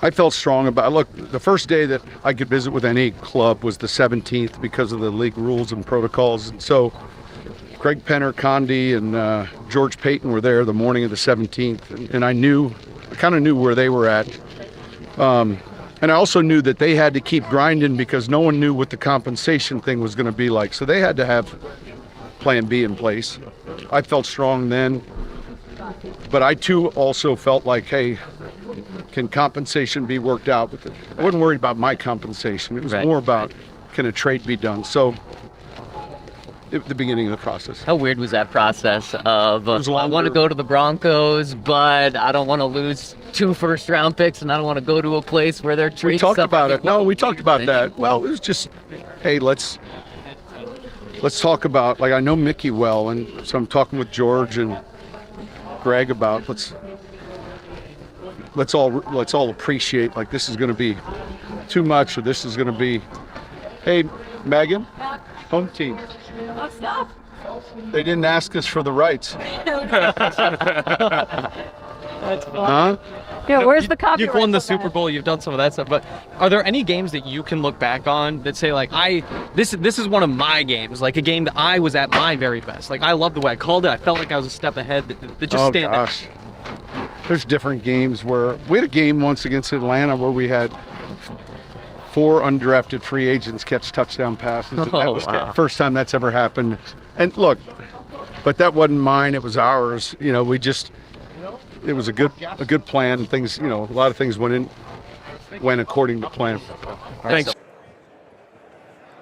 I felt strong about. Look, the first day that I could visit with any club was the 17th because of the league rules and protocols, and so Greg Penner, Condi, and George Payton were there the morning of the 17th, and I kind of knew where they were at. And I also knew that they had to keep grinding because no one knew what the compensation thing was going to be like. So they had to have plan B in place. I felt strong then. But I, too, also felt like, hey, can compensation be worked out? I wasn't worried about my compensation. It was more about, can a trade be done? So at the beginning of the process. How weird was that process of, I want to go to the Broncos, but I don't want to lose 2 first-round picks, and I don't want to go to a place where they're treating We talked about it. No, we talked about that. Well, it was just, hey, let's talk about, like, I know Mickey well, and so I'm talking with George and Greg about let's all appreciate, like, this is going to be too much, or this is going to be, hey, Megan, home team. They didn't ask us for the rights. Huh? Yeah, where's the copyright? You've won the Super Bowl, you've done some of that stuff, but are there any games that you can look back on that say, like, this is one of my games, like a game that I was at my very best. Like, I love the way I called it. I felt like I was a step ahead. That just stand out. There's different games where we had a game once against Atlanta where we had 4 undrafted free agents catch touchdown passes. That was the first time that's ever happened. And look, but that wasn't mine. It was ours. It was a good plan. Things, a lot of things went according to plan. Thanks.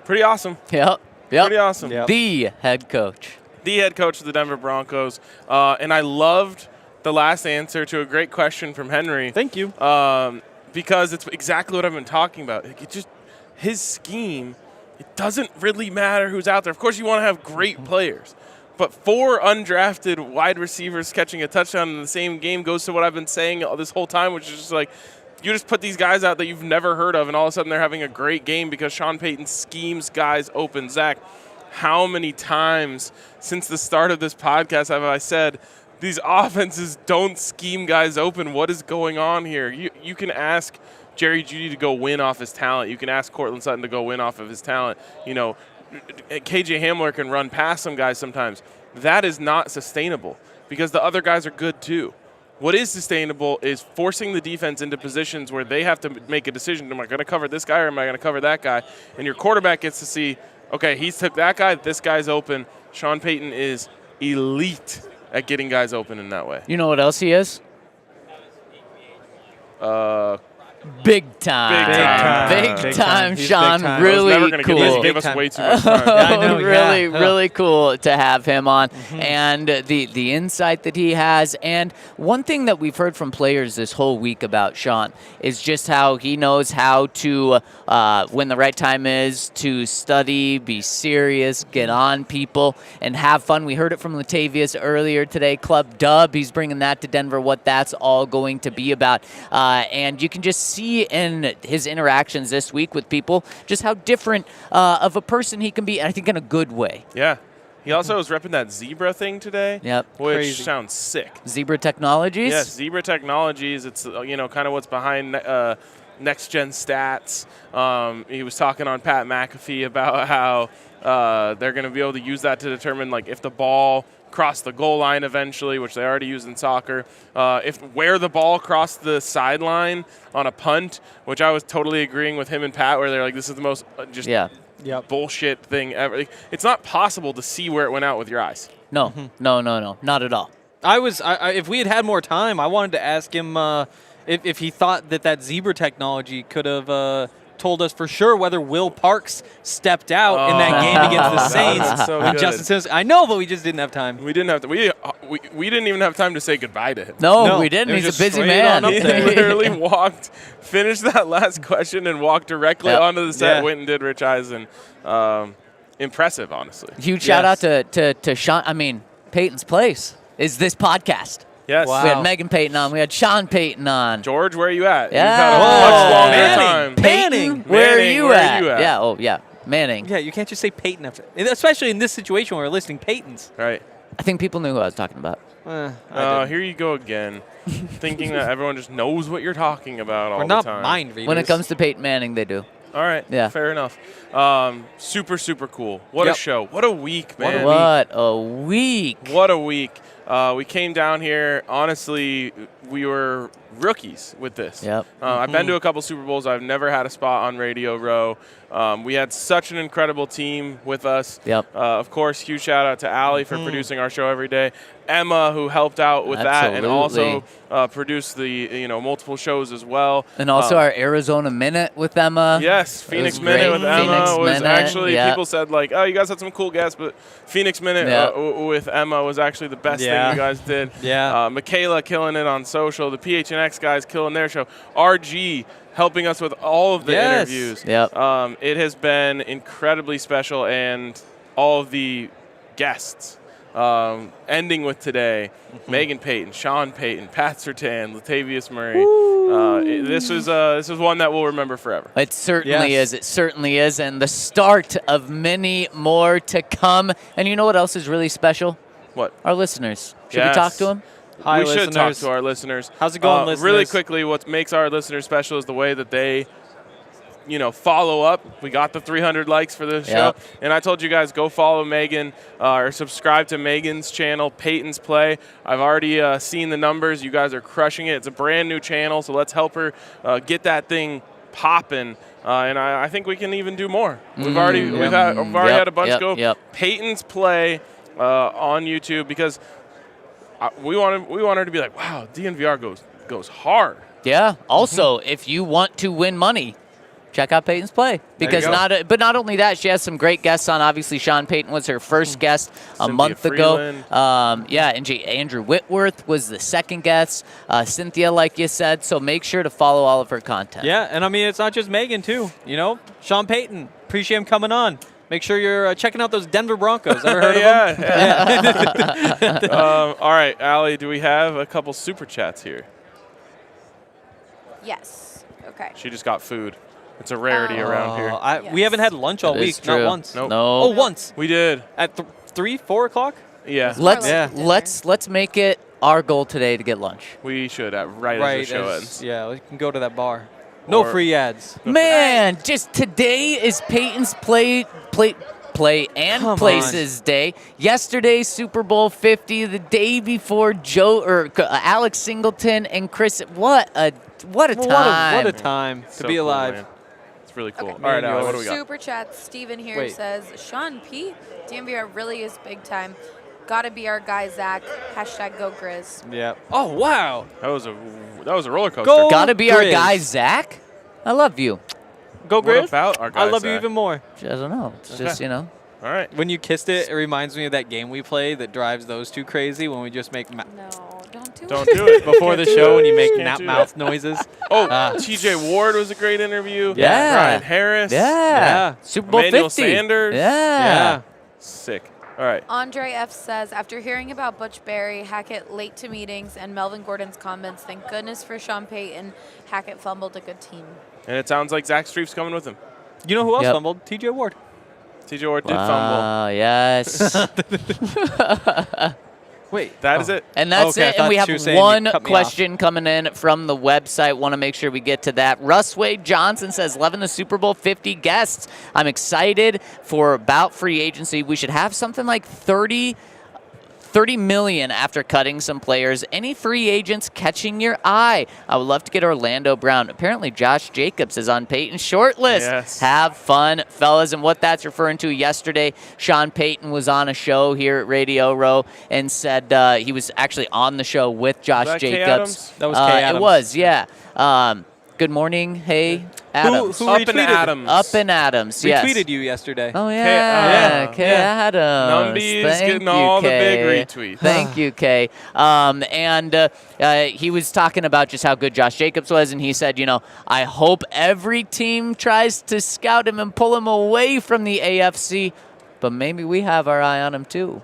Pretty awesome. Yep. Pretty awesome. Yep. The head coach of the Denver Broncos. And I loved the last answer to a great question from Henry. Thank you. Because it's exactly what I've been talking about. His scheme, it doesn't really matter who's out there. Of course, you want to have great players. But 4 undrafted wide receivers catching a touchdown in the same game goes to what I've been saying this whole time, which is just like, you just put these guys out that you've never heard of, and all of a sudden they're having a great game because Sean Payton schemes guys open. Zach, how many times since the start of this podcast have I said, these offenses don't scheme guys open? What is going on here? You can ask Jerry Jeudy to go win off his talent. You can ask Cortland Sutton to go win off of his talent. KJ Hamler can run past some guys sometimes. That is not sustainable because the other guys are good too. What is sustainable is forcing the defense into positions where they have to make a decision. Am I going to cover this guy or am I going to cover that guy? And your quarterback gets to see, okay, he's took that guy, this guy's open. Sean Payton is elite at getting guys open in that way. You know what else he is? Big time, Sean. Really never gonna cool. Give us way too much time. I know, really cool to have him on, and the insight that he has. And one thing that we've heard from players this whole week about Sean is just how he knows how to, when the right time is, to study, be serious, get on people, and have fun. We heard it from Latavius earlier today. Club Dub, he's bringing that to Denver, what that's all going to be about. And you can just see in his interactions this week with people just how different of a person he can be, and I think in a good way. Yeah. He also was repping that Zebra thing today. Yep. Which Crazy. sounds sick. Zebra Technologies? Yes, Zebra Technologies. It's, kind of what's behind next-gen stats. He was talking on Pat McAfee about how they're going to be able to use that to determine like if the ball crossed the goal line eventually, which they already use in soccer, where the ball crossed the sideline on a punt, which I was totally agreeing with him and Pat, where they're like, this is the most bullshit thing ever. Like, it's not possible to see where it went out with your eyes. No, not at all. If we had more time, I wanted to ask him if he thought that zebra technology could have told us for sure whether Will Parks stepped out in that game against the Saints. So with Justin Simmons. I know, but we just didn't have time. We didn't have to. We didn't even have time to say goodbye to him. No, we didn't. He's a busy man. He literally finished that last question and walked directly onto the set. Went and did Rich Eisen. Impressive, honestly. Huge shout out to Sean. I mean, Payton's Place is this podcast. Yes. Wow. We had Meghan Payton on. We had Sean Payton on. George, where are you at? Yeah. You've had a much longer time. Manning, where are you at? Yeah. Oh, yeah. Manning. Yeah, you can't just say Payton after, especially in this situation where we're listing Paytons. Right. I think people knew who I was talking about. Here you go again, thinking that everyone just knows what you're talking about all the time. We're not mind readers. When it comes to Peyton Manning, they do. All right. Yeah. Fair enough. Super, super cool. What a show. What a week, man. What a week. What a week. We came down here. Honestly, we were rookies with this. Yep. I've been to a couple Super Bowls. I've never had a spot on Radio Row. We had such an incredible team with us. Yep. Of course, huge shout out to Allie for producing our show every day. Emma, who helped out with that and also produced the multiple shows as well. And also our Arizona Minute with Emma. Yes, Phoenix Minute with Emma was actually, people said like, oh, you guys had some cool guests, but Phoenix Minute with Emma was actually the best thing you guys did. Yeah. Michaela killing it on social. The PHNX guys killing their show. RG helping us with all of the interviews. Yep. It has been incredibly special, and all of the guests. Ending with today, Meghan Payton, Sean Payton, Pat Surtain, Latavius Murray. This is one that we'll remember forever. It certainly is. It certainly is, and the start of many more to come. And you know what else is really special? What? Our listeners. Should we talk to them? Hi, we should talk listeners. to our listeners. How's it going, listeners? Really quickly, what makes our listeners special is the way that they follow up. We got the 300 likes for this show. And I told you guys, go follow Meghan or subscribe to Meghan's channel, Payton's Play. I've already seen the numbers. You guys are crushing it. It's a brand new channel, so let's help her get that thing popping. And I think we can even do more. We've already had a bunch go. Payton's Play on YouTube, because we want her to be like, wow, DNVR goes hard. Yeah. Also, if you want to win money, check out Payton's Play, because not only that, she has some great guests on. Obviously, Sean Payton was her first guest a month ago. Andrew Whitworth was the second guest. Cynthia, like you said. So make sure to follow all of her content. Yeah, and I mean, it's not just Meghan too. Sean Payton, appreciate him coming on. Make sure you're checking out those Denver Broncos. Ever heard of them? All right, Allie, do we have a couple super chats here? Yes. Okay. She just got food. It's a rarity around here. We haven't had lunch all week. True. Not once. Nope. No. Oh, once. We did. At 3, 4 o'clock? Yeah. Let's make it our goal today to get lunch. We should right as the show ends. Yeah, we can go to that bar. No free ads. Man, just today is Payton's Play and Places Day. Yesterday, Super Bowl 50. The day before, Alex Singleton and Chris. What a time! What a time to be alive. Cool, it's really cool. Okay. All right, Allie, what do we got? Super chat. Steven here says, Sean P. DNVR really is big time. Gotta be our guy, Zac. # go Grizz. Yeah. Oh, wow. That was a roller coaster. Gotta be our guy, Zac. I love you. Go Grizz. What about our guy, I love Zac? you even more. I don't know. It's just, All right. When you kissed it, it reminds me of that game we play that drives those two crazy when we just make No, don't do Don't do it. before the show when you make Can't do mouth noises. Oh, TJ Ward was a great interview. Yeah. Brian Harris. Yeah. Super Bowl Emmanuel 50. Sanders. Yeah. Sick. All right. Andre F. says, after hearing about Butch Berry, Hackett late to meetings, and Melvin Gordon's comments, thank goodness for Sean Payton. Hackett fumbled a good team. And it sounds like Zach Streif's coming with him. You know who else fumbled? TJ Ward. TJ Ward did fumble. Yes. Wait. That is it. And that's Okay, I it. And thought we have you were saying you one cut me question coming in from the website. Want to make sure we get to that. Russ Wade Johnson says, loving the Super Bowl 50 guests. I'm excited for about free agency. We should have something like 30 million after cutting some players. Any free agents catching your eye? I would love to get Orlando Brown. Apparently Josh Jacobs is on Payton's short list. Yes. Have fun, fellas. And what that's referring to, yesterday, Sean Payton was on a show here at Radio Row and said he was actually on the show with Josh that Kay Jacobs. Adams? That was Kay Adams. It was, yeah. Good morning. Hey, Adams. Who Up in retweeted it? Adams. Up in Adams, yes. Retweeted you yesterday. Oh, yeah. Kay yeah. Adams. Numby's Thank getting you, all the Kay. big retweets. Thank you, Kay. He was talking about just how good Josh Jacobs was, and he said, I hope every team tries to scout him and pull him away from the AFC, but maybe we have our eye on him too.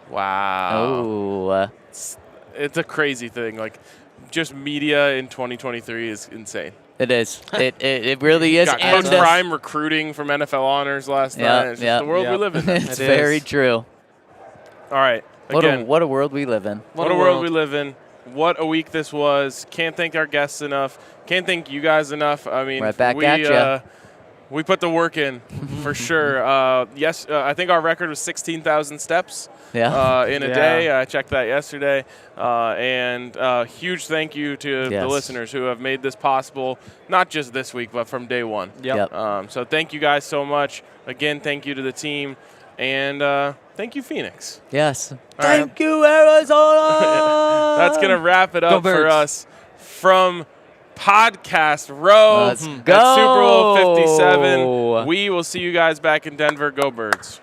Wow. Oh. It's a crazy thing. Like, just media in 2023 is insane. It is. It really is. Got Coach Prime recruiting from NFL Honors last night. It's just the world we live in. It's very true. All right. Again, What a world we live in. What a world we live in. What a week this was. Can't thank our guests enough. Can't thank you guys enough. I mean, Right back at ya. We put the work in for sure. I think our record was 16,000 steps in a day. I checked that yesterday. And huge thank you to the listeners who have made this possible, not just this week, but from day one. Yep. So thank you guys so much. Again, thank you to the team. And thank you, Phoenix. Yes. Thank you, Arizona. That's going to wrap it up for us from Podcast Row Let's at go. Super Bowl 57. We will see you guys back in Denver. Go Birds.